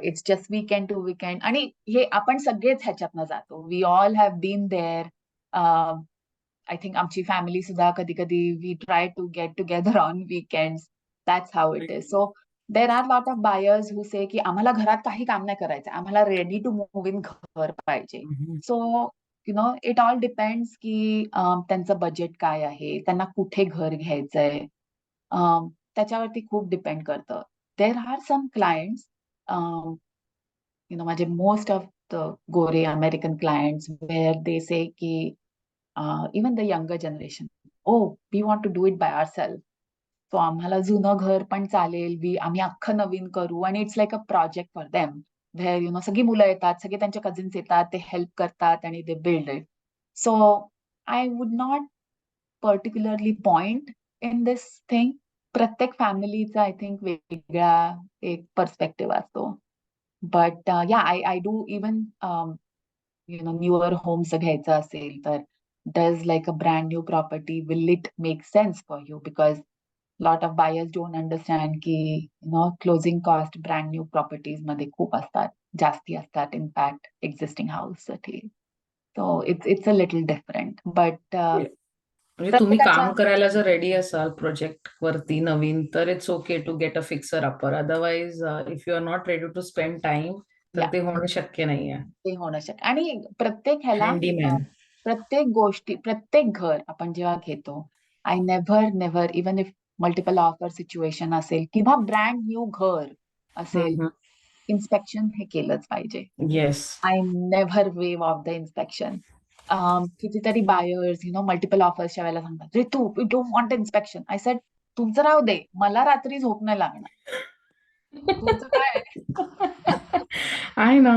It's just weekend to weekend, आणि हे आपण सगळेच ह्याच्यातनं जातो. We all have been there. I think आमची फॅमिली सुद्धा कधी कधी we try to get together on weekends. That's how it is. So there are lot of buyers who say की आम्हाला घरात काही काम नाही करायचं, आम्हाला रेडी टू मूव्ह इन घर पाहिजे. सो इट ऑल डिपेंड्स की त्यांचं बजेट काय आहे, त्यांना कुठे घर घ्यायचंय, त्याच्यावरती खूप डिपेंड करतं. देर आर सम क्लायंट्स, माझे मोस्ट ऑफ द गोरे American clients where they say की even the younger generation, oh we want to do it by our self. So आम्हाला जुनं घर पण चालेल, आम्ही अख्खं नवीन करू, आणि it's like a project for them. सगळी मुलं येतात, सगळे त्यांचे कझिन्स येतात, ते हेल्प करतात आणि ते build it. So I would not particularly point in this thing. प्रत्येक फॅमिलीचा आय थिंक वेगळा एक पर्स्पेक्टिव्ह असतो. But yeah I do even newer homes घ्यायचं असेल तर does like a brand new property, will it make sense for you? Because lot of buyers don't understand की closing cost brand new properties मध्ये खूप असतात, जास्ती असतात in fact existing house साठी. So it's a little different, but म्हणजे तुम्ही प्रत्येकाच्या काम करायला जर रेडी असाल प्रोजेक्ट वरती नवीन, तर it's okay to get a fixer upper. Otherwise if you are not ready to spend time, तर या ते होणं शक्य नाहीये. ते होणं शक्य. आणि प्रत्येक ह्याला हँडीमॅन. प्रत्येक गोष्टी, प्रत्येक घर आपण जेव्हा घेतो, I never even if multiple offer situation असेल किंवा ब्रँड न्यू घर असेल, इन्स्पेक्शन हे केलंच पाहिजे. Yes. I never waive off the inspection. कितीतरी बायर्स मल्टिपल ऑफर्सच्या वेळेला सांगतात, Rutu we don't want inspection. I said तुमचं राहू दे, मला रात्री झोप नाही लागणार, तुमचं काय आहे? आहे ना.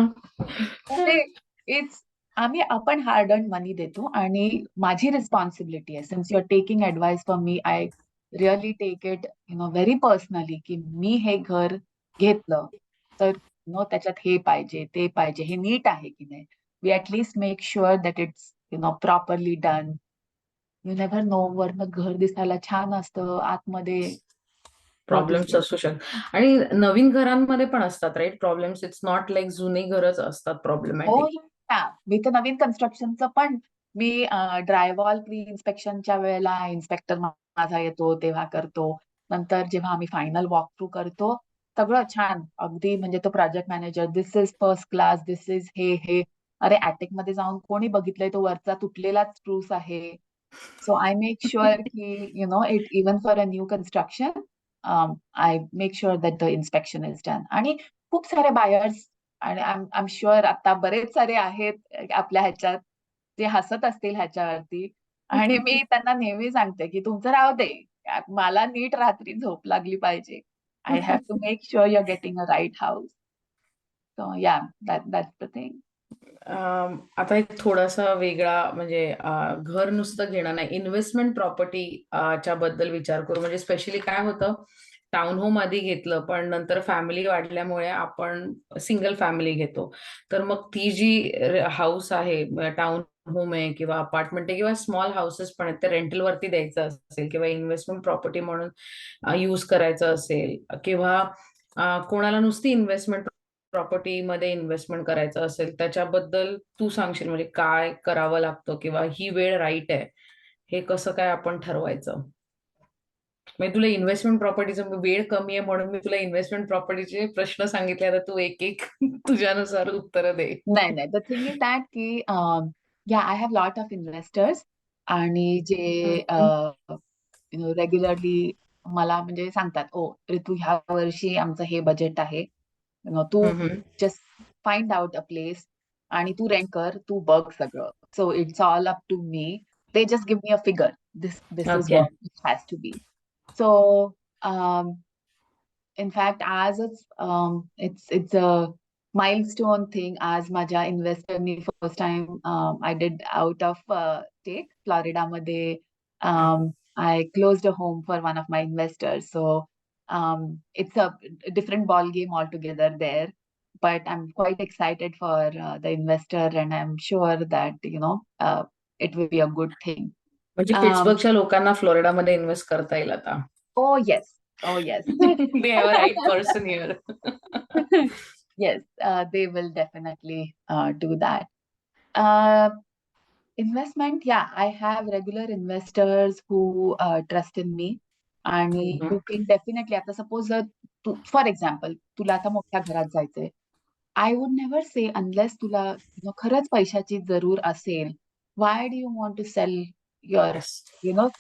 इट्स आपण हार्ड अर्न मनी देतो, आणि माझी रिस्पॉन्सिबिलिटी आहे, since you are taking advice from me, I really take it very personally, की मी हे घर घेतलं तर त्याच्यात हे पाहिजे, ते पाहिजे, हे नीट आहे की नाही. We at least make sure that it's properly done. You never know, वरनं घर दिसायला छान असतं, आतमध्ये व्हॉट इज. प्रॉब्लेम्स असू शकतात, आणि नवीन घरांमध्ये पण असतात right problems. It's not like जुनी घरच असतात हो, प्रॉब्लेमॅटिक. मी तर नवीन कन्स्ट्रक्शनचं पण मी ड्रायवॉल प्री इन्स्पेक्शनच्या वेळेला इन्स्पेक्टर माझा येतो तेव्हा करतो. नंतर जेव्हा आम्ही फायनल वॉक थ्रू करतो, सगळं छान अगदी, म्हणजे तो project manager, this is first class, this is हे अरे attic मध्ये जाऊन कोणी बघितलंय, तो वरचा तुटलेलाच स्प्रूस आहे. सो आय मेक शुअर की it even for a new construction, I make sure that the inspection is done. आणि खूप सारे बायर्स, आणि आय शुअर आता बरेच सारे आहेत आपल्या ह्याच्यात जे हसत असतील ह्याच्यावरती, आणि मी त्यांना नेहमी सांगते की तुमचं राहू दे, मला नीट रात्री झोप लागली पाहिजे. I have to make sure you are getting a right house. So yeah, that's the thing. आता एक थोडासा वेगळा, म्हणजे घर नुसतं घेणं नाही, इन्व्हेस्टमेंट प्रॉपर्टी च्या बद्दल विचार करू. म्हणजे स्पेशली काय होतं, टाउन होम आधी घेतलं, पण नंतर फॅमिली वाढल्यामुळे आपण सिंगल फॅमिली घेतो. तर मग ती जी हाऊस आहे, टाउन होम आहे किंवा अपार्टमेंट आहे किंवा स्मॉल हाऊसेस पण आहेत, ते रेंटल वरती द्यायचं असेल किंवा इन्व्हेस्टमेंट प्रॉपर्टी म्हणून यूज करायचं असेल, किंवा कोणाला नुसती इन्व्हेस्टमेंट प्रॉपर्टीमध्ये इन्व्हेस्टमेंट करायचं असेल, त्याच्याबद्दल तू सांगशील, म्हणजे काय करावं लागतं किंवा ही वेळ राईट आहे, हे कसं काय आपण ठरवायचं? म्हणजे तुला इन्व्हेस्टमेंट प्रॉपर्टीचं वेळ कमी आहे म्हणून मी तुला इन्व्हेस्टमेंट प्रॉपर्टीचे प्रश्न सांगितले, आता तू एक एक तुझ्यानुसार उत्तर दे. नाही नाही, द थिंग इज दॅट की या I have lot of investors, आणि जे रेग्युलरली मला म्हणजे सांगतात, ओ ऋतू, ह्या वर्षी आमचं हे बजेट आहे, तू hmm. Just find out a place आणि तू रेंट कर, तू बघ सगळं. So it's all up to me. They just give me a figure, this is okay. What it has to be. So in fact, आजच it's a milestone thing. आज माझ्या इन्व्हेस्टरनी first time I did out of state, फ्लॉरिडामध्ये I closed a home for one of my investors. So it's a different ball game altogether there. But I'm quite excited for the investor, and I'm sure that it will be a good thing. म्हणजे Um, पिट्सबर्गच्या लोकांना फ्लोरिडामध्ये invest करता येईल आता. oh yes, oh yes. They have a right person here. Yes, they will definitely do that. Uh, Investment, yeah, I have regular investors who trust in me, आणि who can definitely, आता suppose for example तुला आता मोठ्या घरात जायचंय, I would never say unless तुला खरंच पैशाची जरूर असेल, why do you want to sell your Yes.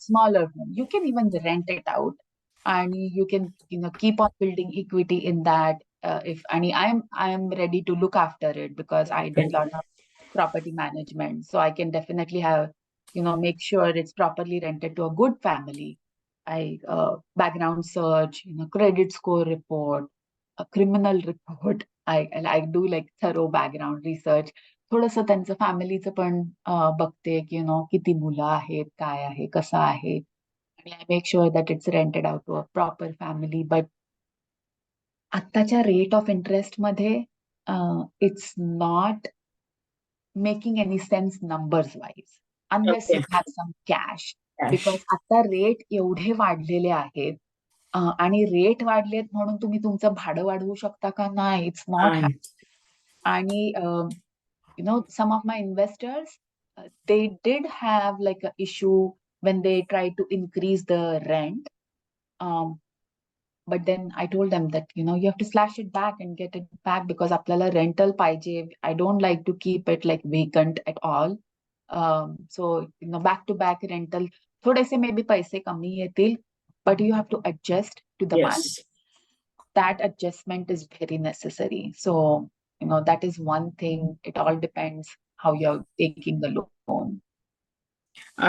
smaller home? You can even rent it out and you can keep on building equity in that. If आणि I'm ready to look after it because I Okay. did a lot of property management, so I can definitely have make sure it's properly rented to a good family. I background search, credit score report, a criminal report. I do like thorough background research. थोडंसं त्यांचं फॅमिलीचं पण बघते की किती मुलं आहेत, काय आहे, कसं आहे. आणि I make sure that it's rented out to a proper family. But आत्ताच्या रेट ऑफ इंटरेस्ट मध्ये it's not making any sense numbers wise unless Okay. You have some cash. Because Cash. आता रेट एवढे वाढलेले आहेत आणि rate वाढलेत म्हणून तुम्ही तुमचं भाडं वाढवू शकता का? नाही, इट्स नॉट. नाही. आणि some of my investors, they did have like a issue when they tried to increase the rent. Um, but then I told them that you have to slash it back and get it back because आपल्याला rental पाहिजे. I don't like to keep it like vacant at all. So back to back rental थोडेसे maybe पैसे कमी येतील, but you have to adjust to the market. Yes. That adjustment is very necessary. So that is one thing. It all depends how you're taking the loan.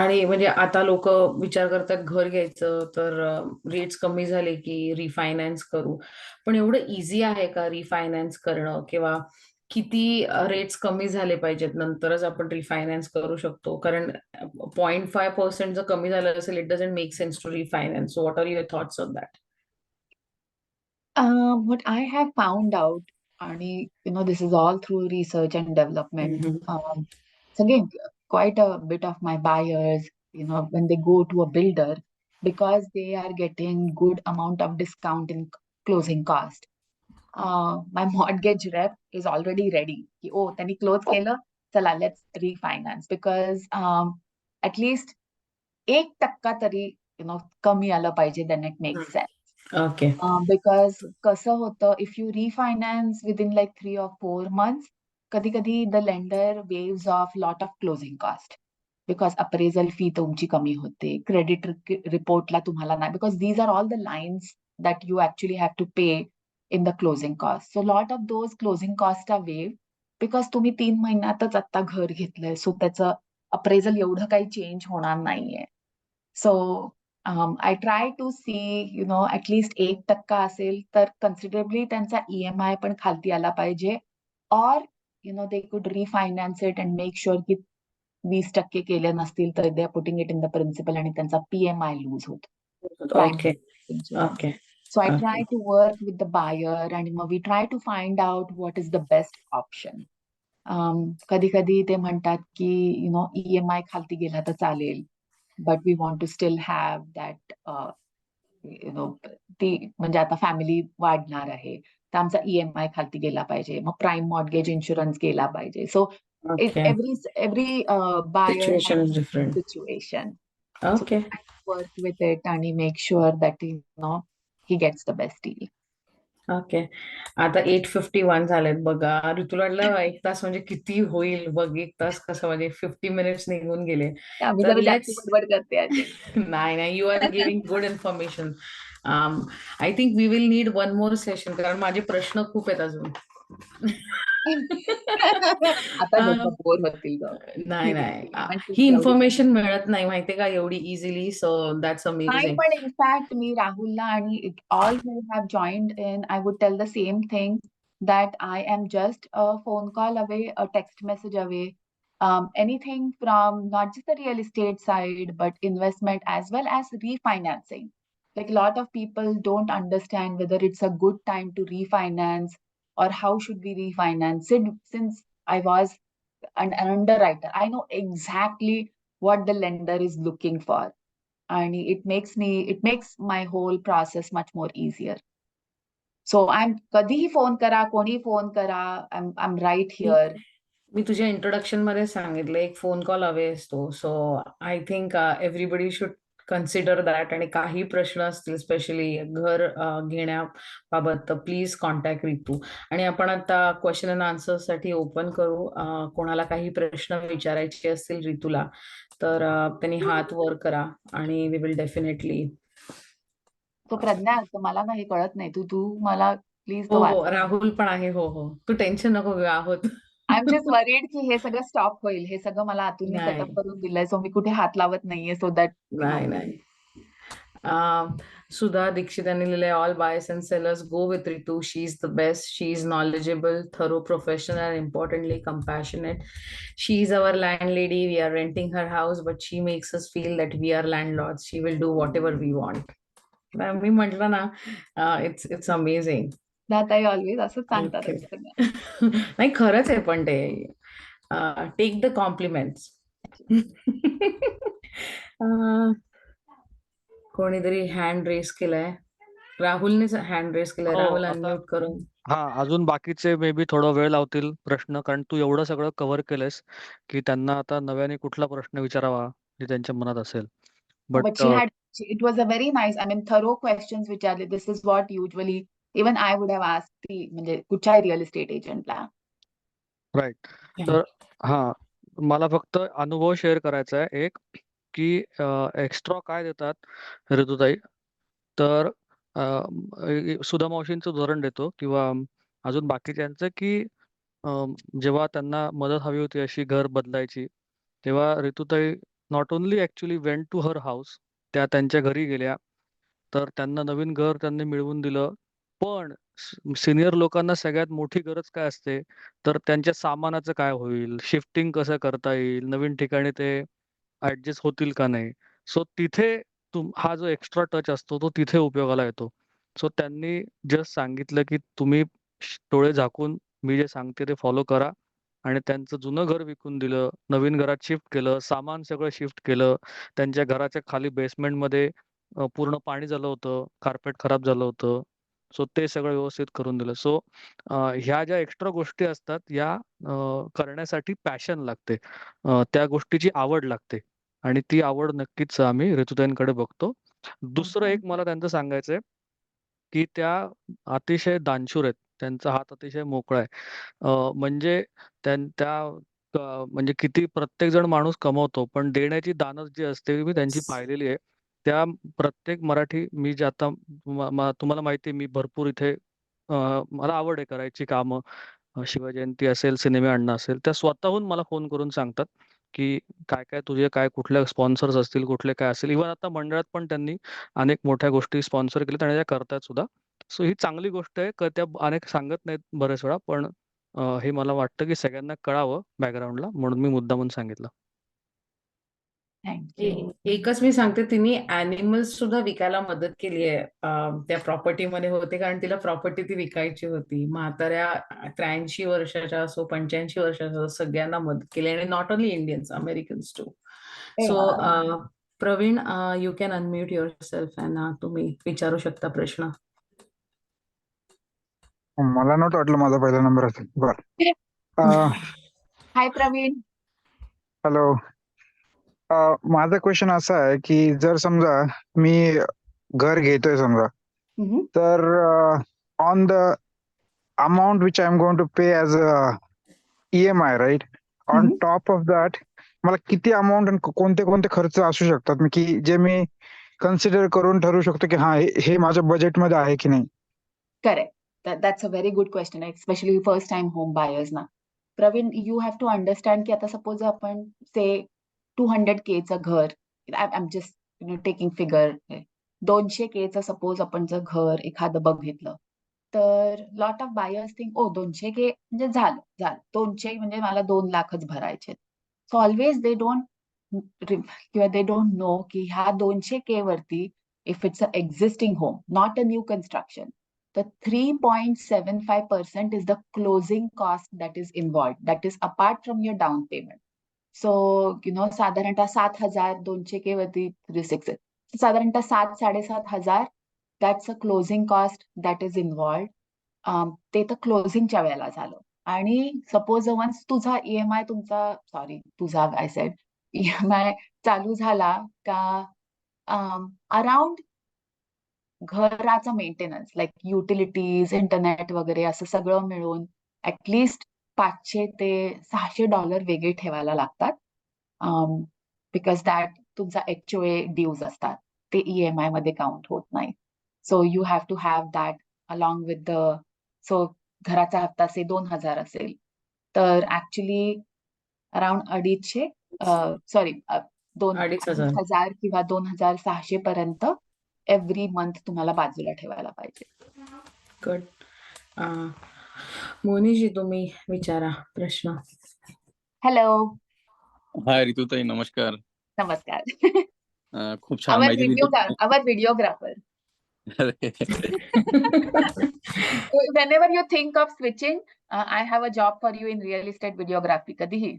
आणि म्हणजे आता लोक विचार करतात घर घ्यायचं तर रेट्स कमी झाले की रिफायनान्स करू. पण एवढं इझी आहे का रिफायनान्स करणं? किंवा किती रेट्स कमी झाले पाहिजेत नंतरच आपण रिफायनान्स करू शकतो? कारण 0.5% जर कमी झालं असेल, it doesn't make sense to refinance. So what are your thoughts on that? What I have found out, and this is all through research and development. So again, quite a bit of my buyers, when they go to a builder, because they are getting good amount of discount in closing cost. My mortgage rep is already ready. Oh, त्यांनी close केलं, चला let's refinance because at least 1% तरी कमी आलं पाहिजे, then it makes sense. Okay. Because कसं होतं, if you refinance within like 3 or 4 months, कधी कधी the lender waives off lot of closing cost because appraisal fee तुमची कमी होते, credit reportला तुम्हाला नाही, because these are all the lines that you actually have to pay in the closing cost. So lot of those closing costs are waived because तुम्ही 3 महिन्यातच आता घर घेतलंय, सो त्याचं appraisal एवढं काही चेंज होणार नाहीये. So I try to see, at least 1% असेल तर considerably त्यांचा EMI पण खालती आला पाहिजे. Or, they could refinance it and make sure की 20% केले नसतील तर they are putting it in the principal आणि त्यांचा PMI lose होतो. Prime okay. insurance. Okay. So I try to work with the buyer and we try to find out what is the best option. कधी कधी ते म्हणतात की EMI खालती गेला तर चालेल, but we want to still have that ती म्हणजे आता फॅमिली वाढणार आहे तर आमचा EMI खालती गेला पाहिजे, मग प्राईम मॉर्गेज इन्शुरन्स गेला पाहिजे. So okay. every buyer has situation is different. situation. So okay. I work with it and make sure that he gets the best deal. Okay. आता 8:51 झालेत बघा. ऋतूला वाटलं 1 तास म्हणजे किती होईल बघ, 1 तास कसं म्हणजे 50 मिनिट्स निघून गेले. आम्ही तर जरा जास्त लेट्स बडबड करते अजय. नाही, नाही. You are giving good information. I think we will need one more session कारण माझे प्रश्न खूप आहेत अजून. आता लोक बोर होतील ग. नाही, नाही. ही म्हणतील एवढी इन्फॉर्मेशन मिळत नाही माहितीये का एवढी इझिली. सो दॅट्स नाही, अमेझिंग. पण इनफॅक्ट मी राहुलला आणि all who have joined in, I would tell the same thing that I am just a phone call away, a text message away. Anything from not just the real estate side, but investment as well as refinancing. Like a lot of people don't understand whether it's a good time to refinance or how should we refinance. Since I was an underwriter, I know exactly what the lender is looking for. And it makes my whole process much more easier. So कधीही phone करा, कोणी phone करा, I'm right here. मी तुझ्या introduction मध्ये सांगितलं एक phone call हवे असतो. So I think everybody should consider that. आणि काही प्रश्न असतील स्पेशली घर घेण्याबाबत तर प्लीज कॉन्टॅक्ट रितू. आणि आपण आता क्वेश्चन अँड आन्सर साठी ओपन करू. कोणाला काही प्रश्न विचारायचे असतील रितूला तर त्यांनी हात वर करा आणि वी विल डेफिनेटली. तो प्रज्ञा, तर मला काही कळत नाही, तू तू मला प्लीज तो हो वाच. हो, राहुल पण आहे. हो हो, तू टेन्शन नको घेऊ. आहोत. आय एम जस्ट वरीड की हे सगळं स्टॉप होईल. हे सगळं मला आतून नाही सेटअप करून दिलंय, सो मी कुठे हात लावत नाहीये, सो दॅट नाही नाही. सुधा दीक्षित यांनी लिहिलंय, all buyers and sellers go with Ritu. She is the best. She is knowledgeable, thorough, professional and importantly compassionate. She is our landlady. We are renting her house, but she makes us feel that we are landlords. She will do whatever we want. मी म्हटलं ना, it's amazing. ताई always असंच सांगतात okay. सगळं. नाही, खरंच आहे पण ते. Take the compliments. कोणीतरी हँड रेस केलाय. राहुलनेच हँड रेस केलाय. हो, राहुल आता अनम्यूट करून. अजून बाकीचे मे बी थोडा वेळ लावतील प्रश्न, कारण तू एवढं सगळं कव्हर केलंयस की त्यांना आता नव्याने कुठला प्रश्न विचारावा जे त्यांच्या मनात असेल. But but it was a very nice, I mean, thorough questions विचारले. This is what usually even I would have asked ती म्हणजे कुठच्याही रिअल इस्टेट एजंटला. राईट. तर मला फक्त अनुभव शेअर करायचा आहे एक, की एक्स्ट्रा काय देतात ऋतुताई. तर सुधा मावशींचं उदाहरण देतो किंवा अजून बाकीच्यांचं, की जेव्हा त्यांना मदत हवी होती अशी घर बदलायची, तेव्हा ऋतुताई not only actually went to her house, त्या त्यांच्या घरी गेल्या. तर त्यांना नवीन घर त्यांनी मिळवून दिलं. पण सिनियर लोकांना सगळ्यात मोठी गरज काय असते, तर त्यांच्या सामानाचं काय होईल, शिफ्टिंग कसं करता येईल, नवीन ठिकाणी ते ॲडजस्ट होतील का नाही. सो तिथे हा जो एक्स्ट्रा टच असतो तो तिथे उपयोगाला येतो. सो त्यांनी जस्ट सांगितलं, की तुम्ही डोळे झाकून मी जे सांगते ते फॉलो करा. आणि त्यांचं जुनं घर विकून दिलं, नवीन घरात शिफ्ट केलं, सामान सगळं शिफ्ट केलं. त्यांच्या घराच्या खाली बेसमेंटमध्ये पूर्ण पाणी झालं होतं, कार्पेट खराब झालं होतं. सो ते सगळं व्यवस्थित करून दिलं. सो ह्या ज्या एक्स्ट्रा गोष्टी असतात या करण्यासाठी पॅशन लागते. त्या गोष्टीची आवड लागते आणि ती आवड नक्कीच आम्ही ऋतुताईंकडे बघतो. दुसरं एक मला त्यांचं सांगायचंय, की त्या अतिशय दानशूर आहेत. त्यांचा हात अतिशय मोकळा आहे. म्हणजे त्या म्हणजे किती प्रत्येक जण माणूस कमवतो, पण देण्याची दानत जी असते मी त्यांची पाहिलेली आहे. त्या प्रत्येक मराठी मी जे आता तुम्हाला माहिती आहे, मी भरपूर इथे मला आवड आहे करायची कामं. शिवजयंती असेल, सिनेमे आणणं असेल, त्या स्वतःहून मला फोन करून सांगतात, की काय-काय तुझे काय कुठल्या स्पॉन्सर्स असतील, कुठले काय असेल. इव्हन आता मंडळात पण त्यांनी अनेक मोठ्या गोष्टी स्पॉन्सर केल्यात आणि त्या करतायत सुद्धा. सो ही चांगली गोष्ट आहे. त्या अनेक सांगत नाहीत बऱ्याच वेळा, पण हे मला वाटतं, की सगळ्यांना कळावं बॅकग्राऊंडला, म्हणून मी मुद्दामून सांगितलं. थँक्यू. एकच मी सांगते, तिने ॲनिमल्स सुद्धा विकायला मदत केली आहे. त्या प्रॉपर्टीमध्ये होते, कारण तिला प्रॉपर्टी ती विकायची होती. म्हाताऱ्या 83 वर्षाच्या असो, 85 वर्षाच्या असो, सगळ्यांना मदत केली. आणि not only Indians, Americans too. So Praveen, you can unmute yourself and तुम्ही विचारू शकता प्रश्न. मला नव्हतं वाटलं माझा पहिला नंबर असेल. बरं. हाय प्रवीण. हॅलो. माझा क्वेश्चन असा आहे की जर समजा मी घर घेतोय समजा, तर on the amount which I am going to pay as a EMI, right, on top of that मला किती अमाऊंट आणि कोणते कोणते खर्च असू शकतात, की जे मी कन्सिडर करून ठरवू शकतो की हे माझ्या बजेटमध्ये आहे की नाही? Correct. That's a very good question, especially first time home buyers ना. Praveen, you have to understand की आता suppose आपण say 200K चं घर, I'm just taking figure, 200K चं suppose आपण जर घर एखादं बघितलं, तर lot of buyers think, 200K म्हणजे झालं 200 म्हणजे मला 2 लाखच भरायचे. So always they don't know की ह्या 200K वरती if it's an existing home, not a new construction, the 3.75% is the closing cost that is involved, that is apart from your down payment. So साधारणतः 7,000 200K वरती 36, साधारणतः 7,500 that's a closing cost that is involved. ते तर क्लोजिंगच्या वेळेला झालं. आणि suppose once तुझा EMI तुमचा, सॉरी तुझा आय सेड EMI चालू झाला का अराउंड घराचा मेंटेनन्स लाईक युटिलिटीज, इंटरनेट वगैरे असं सगळं मिळून ऍटलिस्ट $500 ते $600 वेगळे ठेवायला लागतात. बिकॉज दॅट तुमचा HOA ड्यूज असतात, ते EMI मध्ये काउंट होत नाही. So you have to have that along with the, so घराचा हप्ता से 2,000 असेल तर ऍक्च्युली अराउंड 250, सॉरी 2,500 2,000 किंवा 2,600 पर्यंत एव्हरी मंथ तुम्हाला बाजूला ठेवायला पाहिजे. गुड. मोनीजी, तुम्ही विचारा प्रश्न. हॅलो, हाय रितुताई, नमस्कार. नमस्कार. खूप छान माहिती दिली. our videographer. अरे, Whenever you think of switching, I have a job for you in real estate videography. कधीही.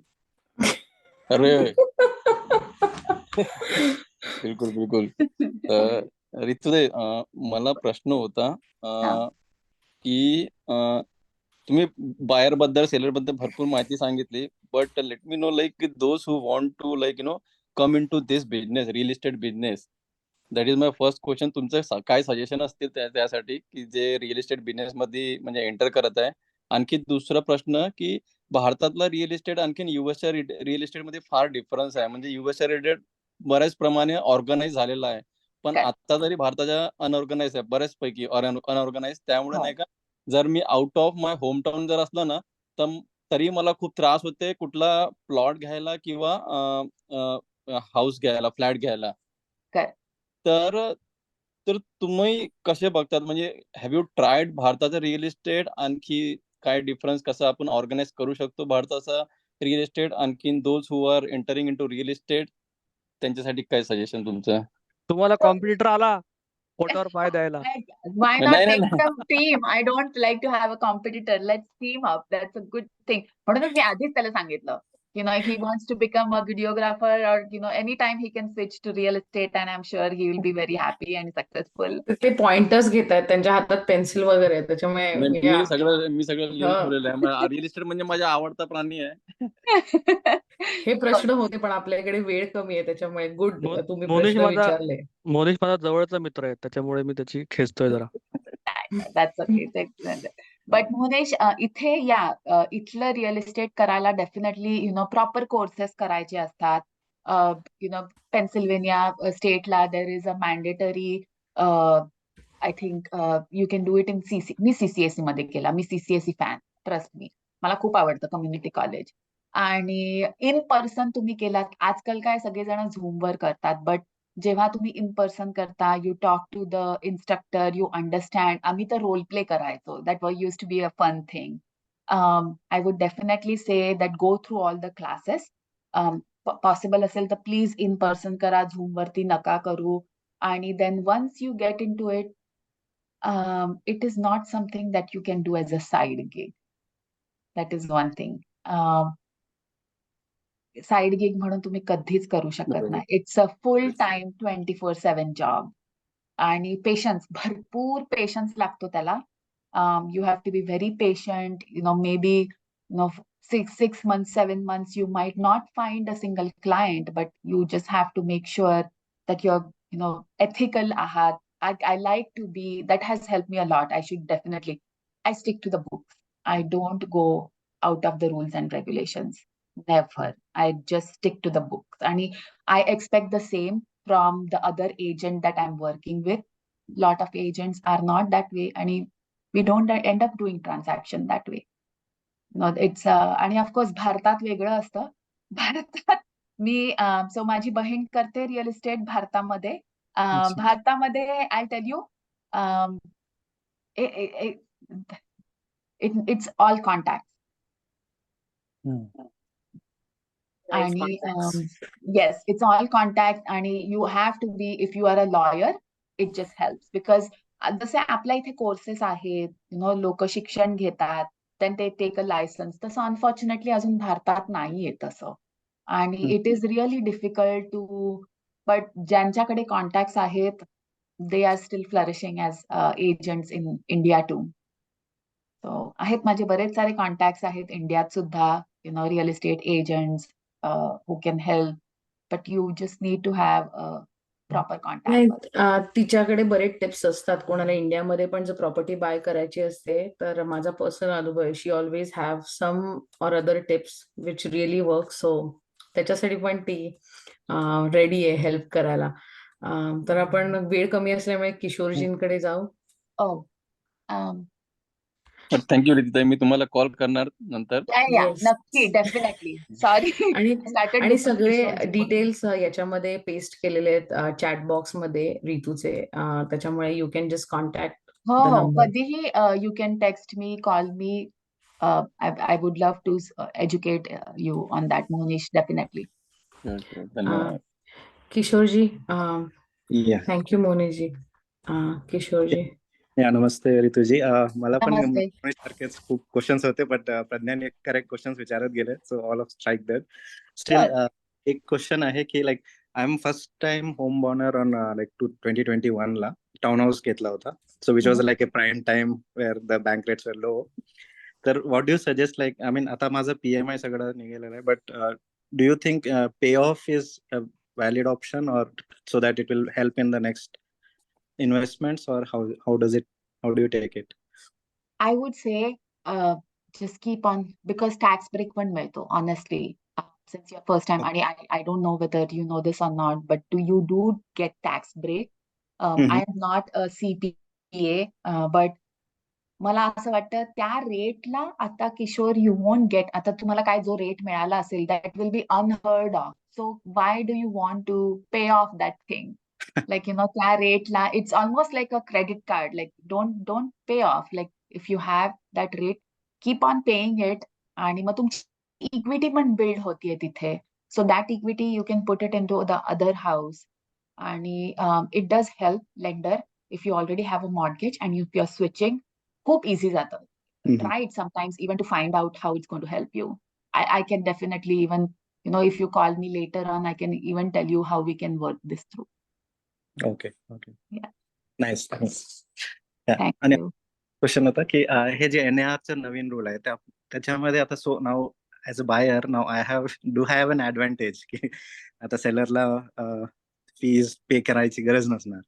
अरे बिलकुल बिलकुल. रितुताई, मला प्रश्न होता हा. की तुम्ही बायर बद्दल, सेलर बद्दल भरपूर माहिती सांगितली, but let me know like those who want to like come in to this business, real estate business, that is my first question. तुमचं काय सजेशन असतील त्यासाठी की जे रिअल इस्टेट बिझनेस मध्ये म्हणजे एंटर करत आहे? आणखी दुसरा प्रश्न की भारतातला रिअल इस्टेट आणखीन युएसच्या रिअल इस्टेटमध्ये फार डिफरन्स आहे. म्हणजे युएसच्या रेट बऱ्याच प्रमाणे ऑर्गनाइज झालेला आहे, पण Correct. आता तरी भारताच्या अनऑर्गनाइज आहे, बऱ्याचपैकी अनऑर्गनाइज. त्यामुळे हो. नाही का, जर me out of my home town जर असलं ना, तर तरी मला खूप त्रास होते कुठला प्लॉट घ्यायला किंवा हाऊस घ्यायला, फ्लॅट घ्यायला. Correct. तर तर तुम्ही कसे बघतात? म्हणजे हॅव यू ट्रायड भारताचं रिअल इस्टेट? आणखी काय डिफरन्स, कसं आपण ऑर्गनाइज करू शकतो भारताचा रिअल इस्टेट? आणखीन those who are entering into real estate, त्यांच्यासाठी काय सजेशन तुमचं? तुम्हाला कॉम्पिटिटर आला पोटावर पाय द्यायला. Why not नाही नाही take नाही. some team? I don't like to have a competitor. Let's team up. That's a good thing. म्हणूनच मी आधीच त्याला सांगितलं, if he wants to become a videographer or anytime he can switch to real estate and I'm sure he will be very happy and successful. ते pointers घेत आहेत, त्यांच्या हातात pencil वगैरे आहे, त्याच्यामुळे मी सगळं लिहून ठेवलेलं आहे. रिअल इस्टेट म्हणजे माझा आवडता प्राणी आहे. हे प्रश्न होते, पण आपल्याकडे वेळ कमी आहे, त्याच्यामुळे गुड तुम्ही मोनिश प्रश्न माझा विचारले. मोनिश माझा जवळचा मित्र आहे, त्याच्यामुळे मी त्याची खेचतोय जरा. That's okay. It's excellent. But Bhunesh, इथे इथलं रिअल इस्टेट करायला डेफिनेटली प्रॉपर कोर्सेस करायचे असतात. पेन्सिल्व्हेनिया स्टेटला there is a mandatory, I think you can do it in मी CCSE मध्ये केला. मी CCSE फॅन, ट्रस्ट मी. मला खूप आवडतं कम्युनिटी कॉलेज. आणि इन पर्सन तुम्ही केलात, आजकाल काय सगळेजण झूमवर करतात, बट जेव्हा तुम्ही इन पर्सन करता, you talk to the instructor, you understand. आम्ही तर रोल प्ले करायचो. That was use to be a fun thing. I would definitely say that go through all the classes. Possible असेल तर please in person करा, झूमवरती नका करू. आणि then once you get in to it, it is not something that you can do as a side gig. That is one thing. Side gig म्हणून तुम्ही कधीच करू शकत नाही. It's a full time 24/7 job. आणि पेशन्स, भरपूर patience लागतो त्याला. You have to be very patient. maybe 6 months, 7 months, you might not find a single client, but you just have to make sure that you're ethical आहात. I like to be, that has helped me a lot. I stick to the books. I don't go out of the rules and regulations. Never. I just stick to the books. And I expect the same from the other agent that I'm working with. Lot of agents are not that way, and we don't end up doing transaction that way. No, it's आणि of course भारतात वेगळं असतं. भारतात मी so माझी बहीण करते real estate भारतामध्ये. भारतामध्ये I tell you, it's all contact. आणि येस, इट्स ऑल कॉन्टॅक्ट. आणि you have to be, if you are a lawyer, it just helps. Because जसे आपल्या इथे कोर्सेस आहेत, लोक शिक्षण घेतात, देन ते टेक अ लायसन्स, तसं अनफॉर्च्युनेटली अजून भारतात नाहीये तसं. आणि it is really difficult to, but ज्यांच्याकडे कॉन्टॅक्ट्स आहेत, they are still flourishing as agents in India too. So आहेत माझे बरेच सारे कॉन्टॅक्ट्स आहेत इंडियात सुद्धा, real estate agents who can help, but you just need to have a proper नाही कॉन्टॅक्ट. तिच्याकडे बरेच टिप्स असतात. कोणाला इंडियामध्ये पण जर प्रॉपर्टी बाय करायची असते तर माझा पर्सनल अनुभव आहे, she always have some or other tips which really work. So त्याच्यासाठी पण ती रेडी आहे हेल्प करायला. तर आपण वेळ कमी असल्यामुळे किशोरजींकडे जाऊ. थँक्यू रितीताई, मी तुम्हाला कॉल करणार नंतर. या येस. नक्की, डेफिनेटली. सॉरी, आणि स्टार्टेड आणि बिफोर सगळे किशोरजी. डिटेल्स याच्यामध्ये पेस्ट केलेले आहेत चॅट बॉक्स मध्ये रितूचे. त्याच्यामुळे यू कॅन जस्ट कॉन्टॅक्ट हो द हो, नंबर. कधीही you can text me, call me. I would love to educate you on that, Monish, definitely. धन्यवाद. किशोरजी, या थँक्यू मोनिशजी. किशोरजी. नमस्ते ऋतुजी. मला पण नमस्ते. सारखेच खूप क्वेश्चन्स होते, बट प्रज्ञाने करेक्ट क्वेश्चन्स विचारत गेले, so all of strike that. Still एक क्वेश्चन आहे की like I am first time home owner on like 2021 ला टाउन हाऊस घेतला होता, so which was like a prime time where the bank rates were low. तर what do you suggest, like I mean आता माझं PMI सगळं निघालेलं आहे, but do you think pay off is a valid option or so that it will help in the next investments, or how do you take it? I would say just keep on, because tax break पण मिळतो, honestly. Since your first time, and I don't know whether you know this or not, but you do get tax break. I am not a CPA, but मला असं वाटतं त्या रेटला आता Kishore you won't get. आता तुम्हाला काय जो रेट मिळाला असेल that will be unheard of. So why do you want to pay off that thing? Like त्या रेटला it's almost like a credit card. Like don't pay off. Like if you have that rate, keep on paying it. आणि मग तुमची equity पण build होतीये तिथे. So that equity you can put it into the other house. आणि it does help lender if you already have a mortgage and if you are switching. खूप easy जातं. Try it sometimes even to find out how it's going to help you. I can definitely even, if you call me later on, I can even tell you how we can work this through. Okay. Yeah. Nice. Yeah. Thank आणि you. Question होता की हे जे NARचं नवीन rule आहे त्याच्यामध्ये आता so now as a buyer now I have an advantage की आता सेलरला फीज पे करायची गरज नसणार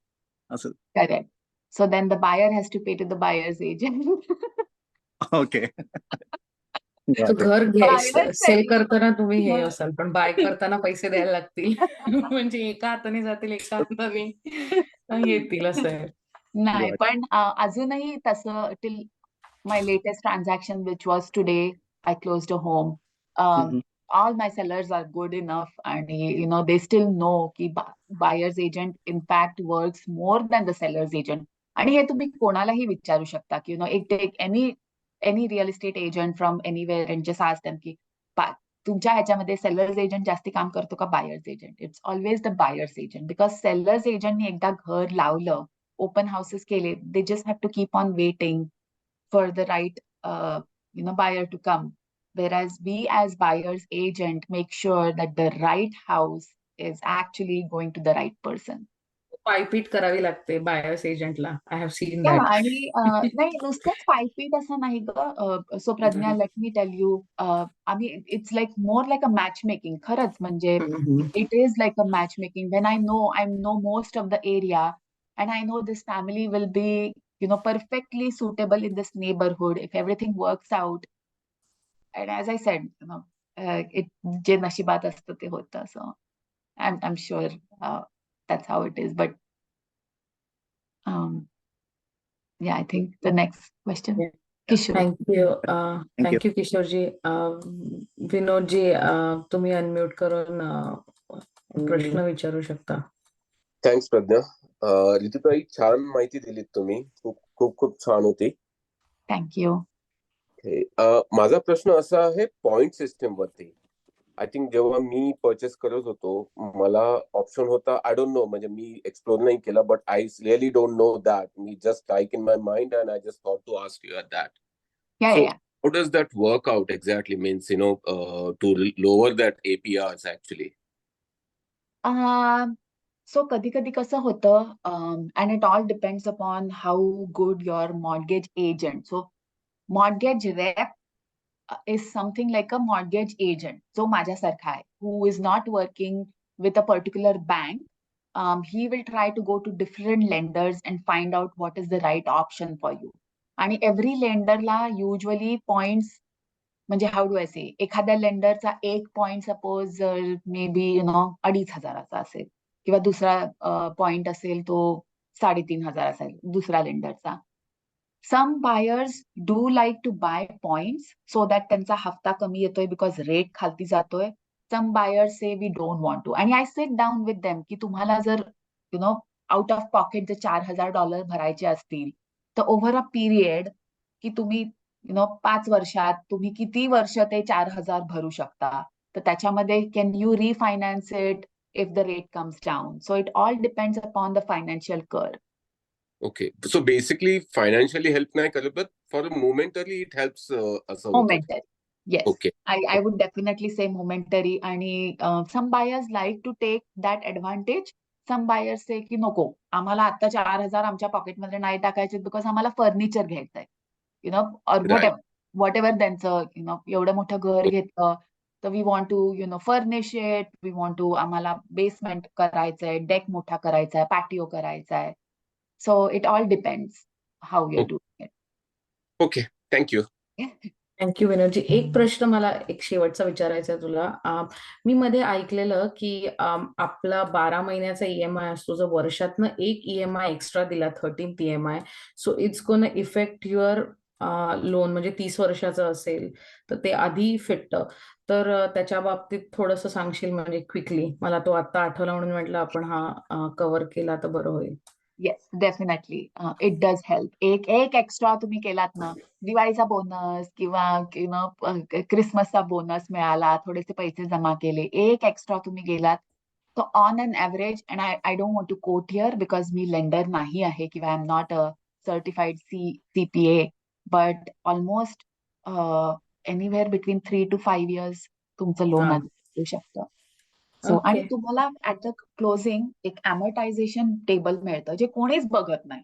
असं. Correct. So then the buyer has to pay to the buyer's agent. Okay. तो घर Private सेल करताना तुम्ही हे sector. असाल, पण बाय करताना पैसे द्यायला लागतील. म्हणजे एका हाताने जातील, एका हाताने येतील असं आहे. नाही, पण अजूनही तसं till my latest transaction, which was today, I closed a home. All my sellers are good enough, and they still know कि buyer's agent in fact works more than the seller's agent. आणि हे तुम्ही कोणालाही विचारू शकता की take any real estate agent from anywhere and just ask them की तुमच्या ह्याच्यामध्ये seller's agent जास्ती काम करतो का buyer's agent? It's always the buyer's agent, because seller's agentनी एकदा घर लावलं, open houses केले, they just have to keep on waiting for the right buyer to come, whereas we as buyer's agent make sure that the right house is actually going to the right person. पायपीट करावी लागते buyers एजंटला. I have seen Yeah, that. आणि नाही नुसतंच पायपीट असं नाही ग. So Pradnya, let me tell you, आम्ही it's like more like a match making. खरंच म्हणजे it is like a match making. When I know most of the area, and I know this family will be perfectly suitable in this neighborhood if everything works out. And as I said, जे नशिबात असतं ते होतं. So I'm sure that's how it is. But yeah, I think the next question. Kishore. Thank you Kishorji. Vinodji, तुम्ही unmute करून प्रश्न विचारू शकता. थँक्स प्रज्ञा. ऋतुताई, छान माहिती दिलीत तुम्ही. खूप खूप छान होती. थँक्यू. माझा प्रश्न असा आहे पॉइंट सिस्टम वरती. आय थिंक जेव्हा मी परचेस करत होतो मला ऑप्शन होता, आय डोंट नो, म्हणजे मी एक्सप्लोर नाही केला, but I really don't know that. मी just take in my mind and I just thought to ask you at that. Yeah. How does that work out exactly? Means, to lower that APRs actually. So कधी कधी कसं होतं, and it all depends upon how good your mortgage agent. So mortgage rep is something like a mortgage agent. So माझ्यासारखा आहे, who is not working with a particular bank, he will try to go to different lenders and find out what is the right option for you. आणि every lenderला usually points, म्हणजे how do I से, एखाद्या लेंडरचा एक point suppose may be 2,500 असेल, किंवा दुसरा point असेल तो 3,500 असेल दुसऱ्या लेंडरचा. Some buyers do like to buy points so that त्यांचा हफ्ता कमी येतोय because रेट खालती जातोय. Some buyers say we don't want to. आणि I sit down with them की तुम्हाला जर आउट ऑफ पॉकेट जर $4,000 भरायचे असतील, तर ओव्हर अ पिरियड की तुम्ही 5 वर्षात तुम्ही किती वर्ष ते 4,000 भरू शकता, तर त्याच्यामध्ये can you रिफायनान्स it if the rate comes down. So it all depends upon the financial curve. Okay, so basically financially help नाही करत, but for momentary it helps असं होतं. Momentary. Yes. Okay. I would definitely say momentary. आणि some buyers like to take that advantage. Some buyers say की नको, आम्हाला आता 4,000 आमच्या पॉकेटमध्ये नाही टाकायचे बिकॉज आम्हाला फर्निचर घ्यायचंय, or Right. whatever त्यांचं एवढं मोठं घर घेतलं, तर we want to furnish it, we want to, आम्हाला बेसमेंट करायचंय, डेक मोठा करायचा आहे, पॅटिओ करायचा आहे. So it all depends how you do it. Okay, thank you. Thank you Vinodji. एक प्रश्न मला एक शेवटचा विचारायचा आहे तुला. मी मध्ये ऐकलेलं की आपला 12 महिन्याचा EMI असतो, जर वर्षातनं एक EMI एक्स्ट्रा दिला, 13th EMI, so it's gonna effect your loan. म्हणजे 30 वर्षाचं असेल तर ते आधी फिटतं. तर त्याच्या बाबतीत थोडंसं सांगशील म्हणजे क्विकली? मला तो आता आठवला म्हणून म्हटलं आपण हा कव्हर केला तर बरं होईल. Yes, definitely it does help. एक एक्स्ट्रा तुम्ही केलात ना, दिवाळीचा बोनस किंवा क्रिसमसचा बोनस मिळाला, थोडेसे पैसे जमा केले, एक एक्स्ट्रा तुम्ही गेलात, तर on an average, and I don't want to quote here because मी लेंडर नाही आहे किंवा I am not a certified CPA, but almost anywhere between 3 to 5 years तुमचं लोन येऊ शकतं. सो आणि तुम्हाला ऍट द क्लोजिंग एक अमोर्टायझेशन टेबल मिळतं, जे कोणीच बघत नाही.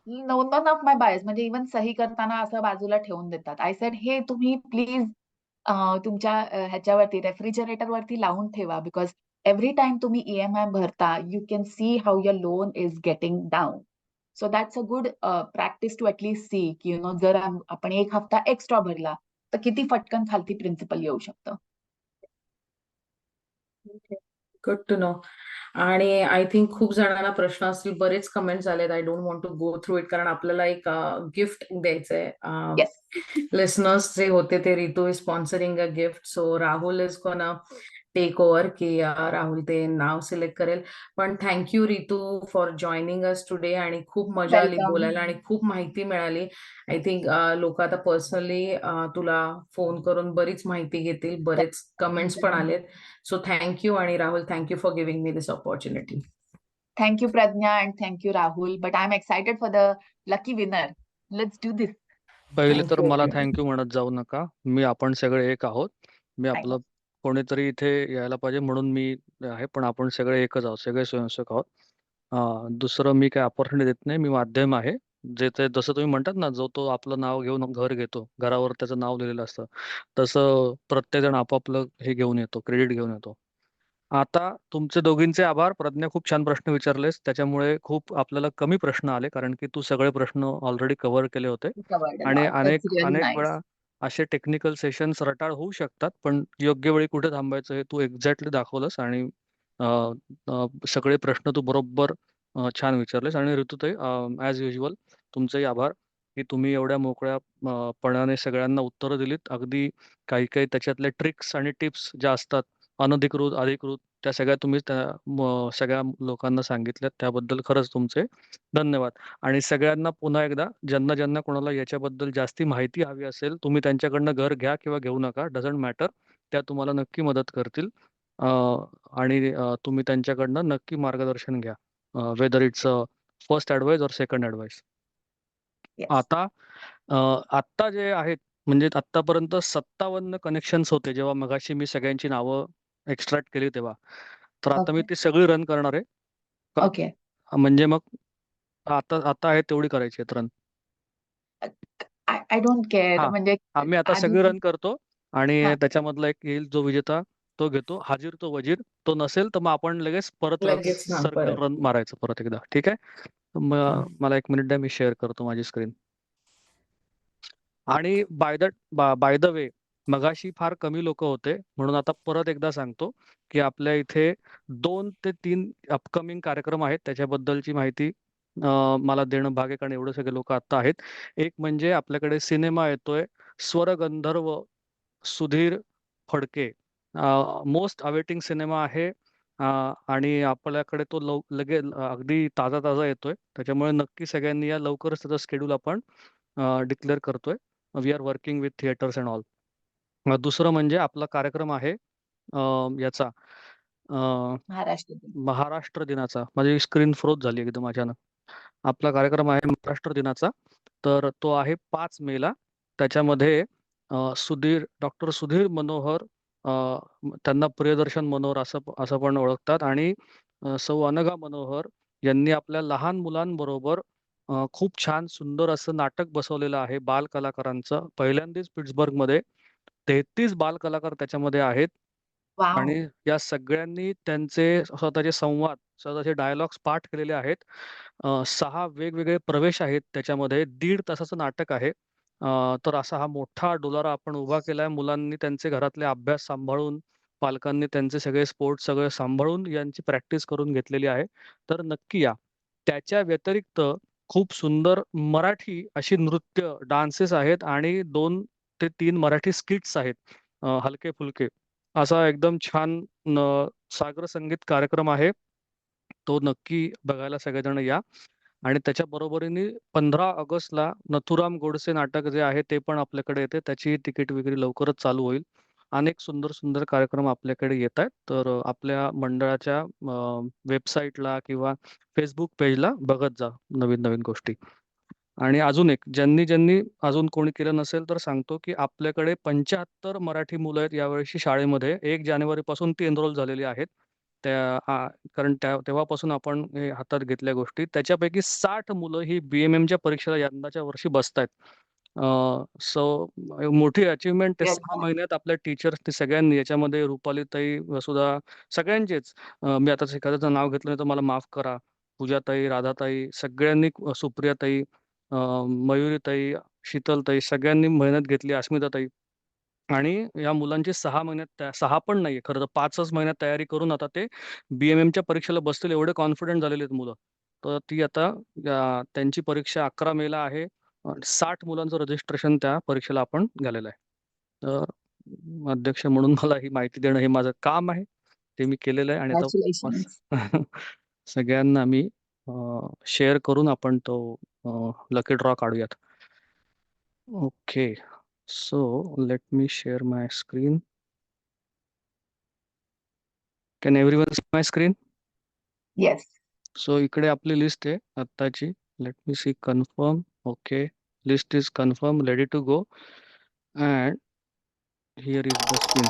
नन ऑफ माय बायर्स, म्हणजे इव्हन सही करताना असं बाजूला ठेवून देतात. आय सेड हे तुम्ही प्लीज तुमच्या ह्याच्यावरती रेफ्रिजरेटरवरती लावून ठेवा, बिकॉज एव्हरी टाइम तुम्ही EMI भरता, you can see how your loan is getting down. So that's a good practice to at least see की जर आपण एक हफ्ता एक्स्ट्रा भरला तर किती फटकन खालती प्रिन्सिपल येऊ शकतं. Good to know. आणि आय थिंक खूप जणांना प्रश्न असतील, बरेच कमेंट्स आलेत. I don't want to go through it, कारण आपल्याला एक गिफ्ट द्यायचंय. लिसनर्स जे होते ते, Ritu is sponsoring a gift, so Rahul is gonna take over की राहुल ते नाव सिलेक्ट करेल. पण thank you Ritu for joining us today. आणि खूप मजा आली बोलायला आणि खूप माहिती मिळाली. आय थिंक लोक आता पर्सनली तुला फोन करून बरीच माहिती घेतील. बरेच कमेंट्स पण आलेत. So thank you. आणि Rahul, thank you for giving me this opportunity. Thank you, Pradnya, and thank you, Rahul. But I'm excited for the lucky winner. Let's do this. पहिले तर मला थँक्यू म्हणत जाऊ नका. आपण सगळे एक आहोत. मी आपलं कोणीतरी इथे यायला पाहिजे म्हणून मी आहे, पण आपण सगळे एकच आहोत, सगळे स्वयंसेवक आहोत. दुसरं मी काय अपॉर्च्युनिटी देत नाही. मी माध्यम आहे. जे ते जसं तुम्ही म्हणतात ना, जो तो आपलं नाव घेऊन घर घेतो, घरावर त्याचं नाव लिहिलेलं असतं, तसं प्रत्येक जण आपापलं हे घेऊन येतो, क्रेडिट घेऊन येतो. आता तुमचे दोघींचे आभार. प्रज्ञा, खूप छान प्रश्न विचारलेस, त्याच्यामुळे खूप आपल्याला कमी प्रश्न आले, कारण की तू सगळे प्रश्न ऑलरेडी कव्हर केले होते. आणि अनेक वेळा असे टेक्निकल सेशन्स रटाळ होऊ शकतात, पण योग्य वेळी कुठे थांबायचं हे तू एक्झॅक्टली दाखवलंस. आणि सगळे प्रश्न तू बरोबर छान विचारलेस. आणि ऋतुताई, ॲज युजल तुमचेही आभार की तुम्ही एवढ्या मोकळ्यापणाने सगळ्यांना उत्तरं दिलीत. अगदी काही त्याच्यातल्या ट्रिक्स आणि टिप्स ज्या असतात, अनधिकृत, अधिकृत, त्या सगळ्या तुम्ही सगळ्या लोकांना सांगितल्यात. त्याबद्दल खरंच तुमचे धन्यवाद. आणि सगळ्यांना पुन्हा एकदा, ज्यांना कोणाला याच्याबद्दल जास्ती माहिती हवी असेल, तुम्ही त्यांच्याकडनं घर घ्या किंवा घेऊ नका, डझंट मॅटर, त्या तुम्हाला नक्की मदत करतील. आणि तुम्ही त्यांच्याकडनं नक्की मार्गदर्शन घ्या, वेदर इट्स फर्स्ट ॲडवाइस और सेकंड ॲडवाइस. आता जे आहेत, म्हणजे आतापर्यंत 57 कनेक्शन्स होते जेव्हा मगाशी मी सगळ्यांची नावं एक्स्ट्रॅक्ट केली तेव्हा. तर आता मी ती सगळी रन करणार आहे. ओके. म्हणजे मग आता आहे तेवढी करायची आहेत रन. I don't care. म्हणजे मी आता सगळी रन करतो आणि त्याच्यामधला एक येईल जो विजेता, तो घेतो, हाजीर तो वजीर. तो नसेल तर मग आपण लगेच परत लगेच ना सर्कल परत. रन मारायचं परत एकदा. ठीक आहे. मला 1 मिनिट द्या, मी शेअर करतो माझी स्क्रीन. आणि बाय द वे, मगाशी फार कमी लोक होते म्हणून आता परत एकदा सांगतो की आपल्या इथे 2 ते 3 अपकमिंग कार्यक्रम आहेत. त्याच्याबद्दलची माहिती मला देणं भाग आहे, कारण एवढे सगळे लोक आता आहेत. एक म्हणजे आपल्याकडे सिनेमा येतोय Swargandharva, Sudhir Phadke. Most awaiting cinema आहे. आणि आपल्याकडे तो लगेच अगदी ताजा ताजा येतोय. त्याच्यामुळे नक्की सगळ्यांनी या, लवकरच त्याचा शेड्यूल आपण डिक्लेअर करतोय. We are working with theatres and all. दुसरं म्हणजे आपला कार्यक्रम आहे याचा महाराष्ट्र दिन. महाराष्ट्र दिनाचा. माझी स्क्रीन फ्रोज झाली एकदम अचानक. आपला कार्यक्रम आहे महाराष्ट्र दिनाचा. तर तो आहे 5 मेला. त्याच्यामध्ये डॉक्टर सुधीर मनोहर, त्यांना प्रियदर्शन मनोहर असं पण ओळखतात, आणि सौ अनघा मनोहर यांनी आपल्या लहान मुलांबरोबर खूप छान सुंदर असं नाटक बसवलेलं आहे बाल कलाकारांचं. पहिल्यांदाच पिट्सबर्गमध्ये 33 बाल कलाकार त्याच्यामध्ये आहेत. वाव. आणि या सगळ्यांनी त्यांचे स्वतःचे संवाद, स्वतःचे डायलॉग्स पाठ केलेले आहेत. 6 वेगवेगळे प्रवेश आहेत त्याच्यामध्ये. 1.5 तासाचं नाटक आहे. तर असा हा मोठा डोलारा आपण उभा केलाय. मुलांनी त्यांचे घरातले अभ्यास सांभाळून, पालकांनी त्यांचे सगळे स्पोर्ट्स सगळे सांभाळून यांची प्रॅक्टिस करून घेतलेली आहे. तर नक्की या. त्याच्या व्यतिरिक्त खूप सुंदर मराठी अशी नृत्य, डान्सेस आहेत आणि 2 ते 3 मराठी स्किट्स आहेत हलके-फुलके. असा एकदम छान सागर संगीत कार्यक्रम आहे. तो नक्की बघायला सगळेजण या. आणि त्याच्या बरोबरीने 15 ऑगस्टला नथुराम गोडसे नाटक जे आहे ते पण आपल्याकडे येते. त्याची तिकीट विक्री लवकरच चालू होईल. अनेक सुंदर सुंदर कार्यक्रम आपल्याकडे येत आहेत. तर आपल्या मंडळाच्या वेबसाईटला किंवा फेसबुक पेजला बघत जा नवीन नवीन गोष्टी. आणि अजून एक, ज्यांनी अजून कोणी केलं नसेल तर सांगतो की आपल्याकडे 75 मराठी मुलं आहेत यावर्षी शाळेमध्ये. 1 जानेवारीपासून ती एनरोल झालेली आहेत. कारण तेव्हापासून आपण हे हातात घेतल्या गोष्टी. त्याच्यापैकी 60 मुलं ही BMMच्या परीक्षेला यंदाच्या वर्षी बसतायत. सो मोठी अचीव्हमेंट. ते 6 महिन्यात आपल्या टीचर्सनी सगळ्यांनी, याच्यामध्ये रुपालीताई, वसुधा, सगळ्यांचेच, मी आता एखाद्याचं नाव घेतलं नाही तर मला माफ करा, पूजाताई, राधाताई, सगळ्यांनी, सुप्रियाताई, मयुरीताई, शीतलताई, सगळ्यांनी मेहनत घेतली, अस्मिताताई. आणि या मुलांची 6 महिन्यात 6 पण नाहीये खरं तर 5च महिन्यात तयारी करून आता ते BMMच्या परीक्षेला बसतील, एवढे कॉन्फिडंट झालेले आहेत मुलं. तर ती आता त्यांची परीक्षा 11 मेला आहे. 60 मुलांचं रजिस्ट्रेशन त्या परीक्षेला आपण झालेलं आहे. तर अध्यक्ष म्हणून मला ही माहिती देणं हे माझं काम आहे. ते मी केलेलं आहे. आणि आता Congratulations. सगळ्यांना मी शेअर करून आपण तो लकी ड्रॉ काढूयात. Okay. So let me share my screen. Can everyone see my screen? Yes. So इकडे आपली लिस्ट आहे आत्ताची. Let me see, confirm. Okay. List is confirmed, ready to go. And here is the screen.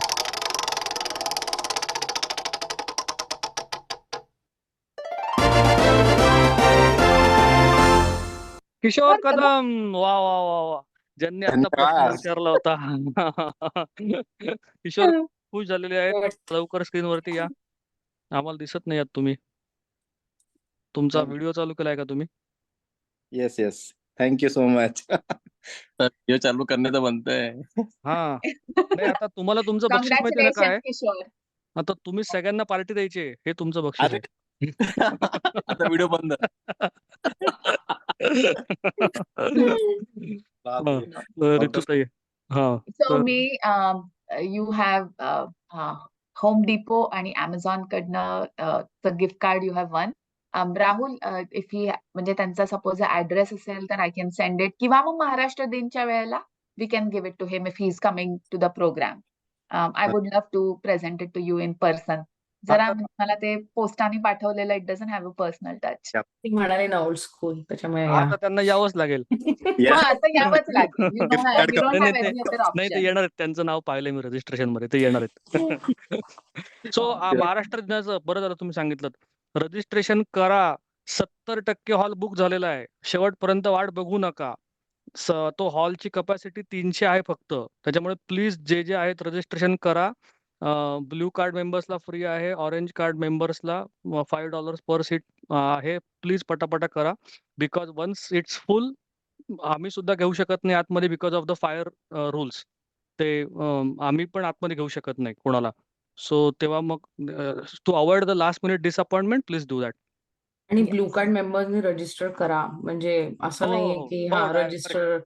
Kishor Kadam. वा वा वा वा. ज्यांनी आता प्रश्न धन्यवाद. विचारला होता. किशोर खुश झालेले आहेत. लवकर स्क्रीनवरती या. आम्हाला दिसत नाही आहात तुम्ही. तुमचा व्हिडिओ चालू केलाय का तुम्ही? Yes yes. Thank you so much. Video चालू करणे तर बनतंय. हा. नाही, आता तुम्हाला तुमचं बक्षीस माहिती ना Congratulations, काय? किशोर. आता तुम्ही सगळ्यांना पार्टी द्यायची आहे. हे तुमचं बक्षीस अरे आता व्हिडिओ बंद. हा. ऋतुताई. हा. So तर me, you have Home Depot आणि Amazon कडनं the gift card you have won. Rahul, if he म्हणजे त्यांचा सपोज ऍड्रेस असेल तर I can send it, किंवा मग महाराष्ट्र दिनच्या वेळेला we can give it to him if he is coming to the program. I would love to present it to you in person. जरा मला ते पोस्टाने पाठवलेलं, it doesn't have a personal touch. ती म्हणाली ना ओल्ड स्कूल, त्याच्यामुळे आता त्यांना यावंच लागेल. आता यावंच लागेल. You Gift card don't नाही have नाही any other नाही, ते option. येणार आहेत. त्यांचं नाव पाहिलंय मी रजिस्ट्रेशन मध्ये, ते येणार आहेत. सो महाराष्ट्र दिनाचं बरं झालं तुम्ही सांगितलं. रजिस्ट्रेशन करा. 70% हॉल बुक झालेला आहे. शेवटपर्यंत वाट बघू नका. तो हॉलची कपॅसिटी 300 आहे फक्त. त्याच्यामुळे प्लीज जे आहेत रजिस्ट्रेशन करा. ब्लू कार्ड मेंबर्सला फ्री आहे, ऑरेंज कार्ड मेंबर्सला $5 पर सीट आहे. प्लीज पटापटा करा, बिकॉज वन्स इट्स फुल आम्ही सुद्धा घेऊ शकत नाही आतमध्ये because of the fire rules. ते आम्ही पण आतमध्ये घेऊ शकत नाही कोणाला. सो तेव्हा मग to avoid the last minute disappointment, please do that. आणि ब्लू कार्ड मेंबर्सनी रजिस्टर करा, म्हणजे असं हो, नाहीये हो, की हो, हा correct. रजिस्टर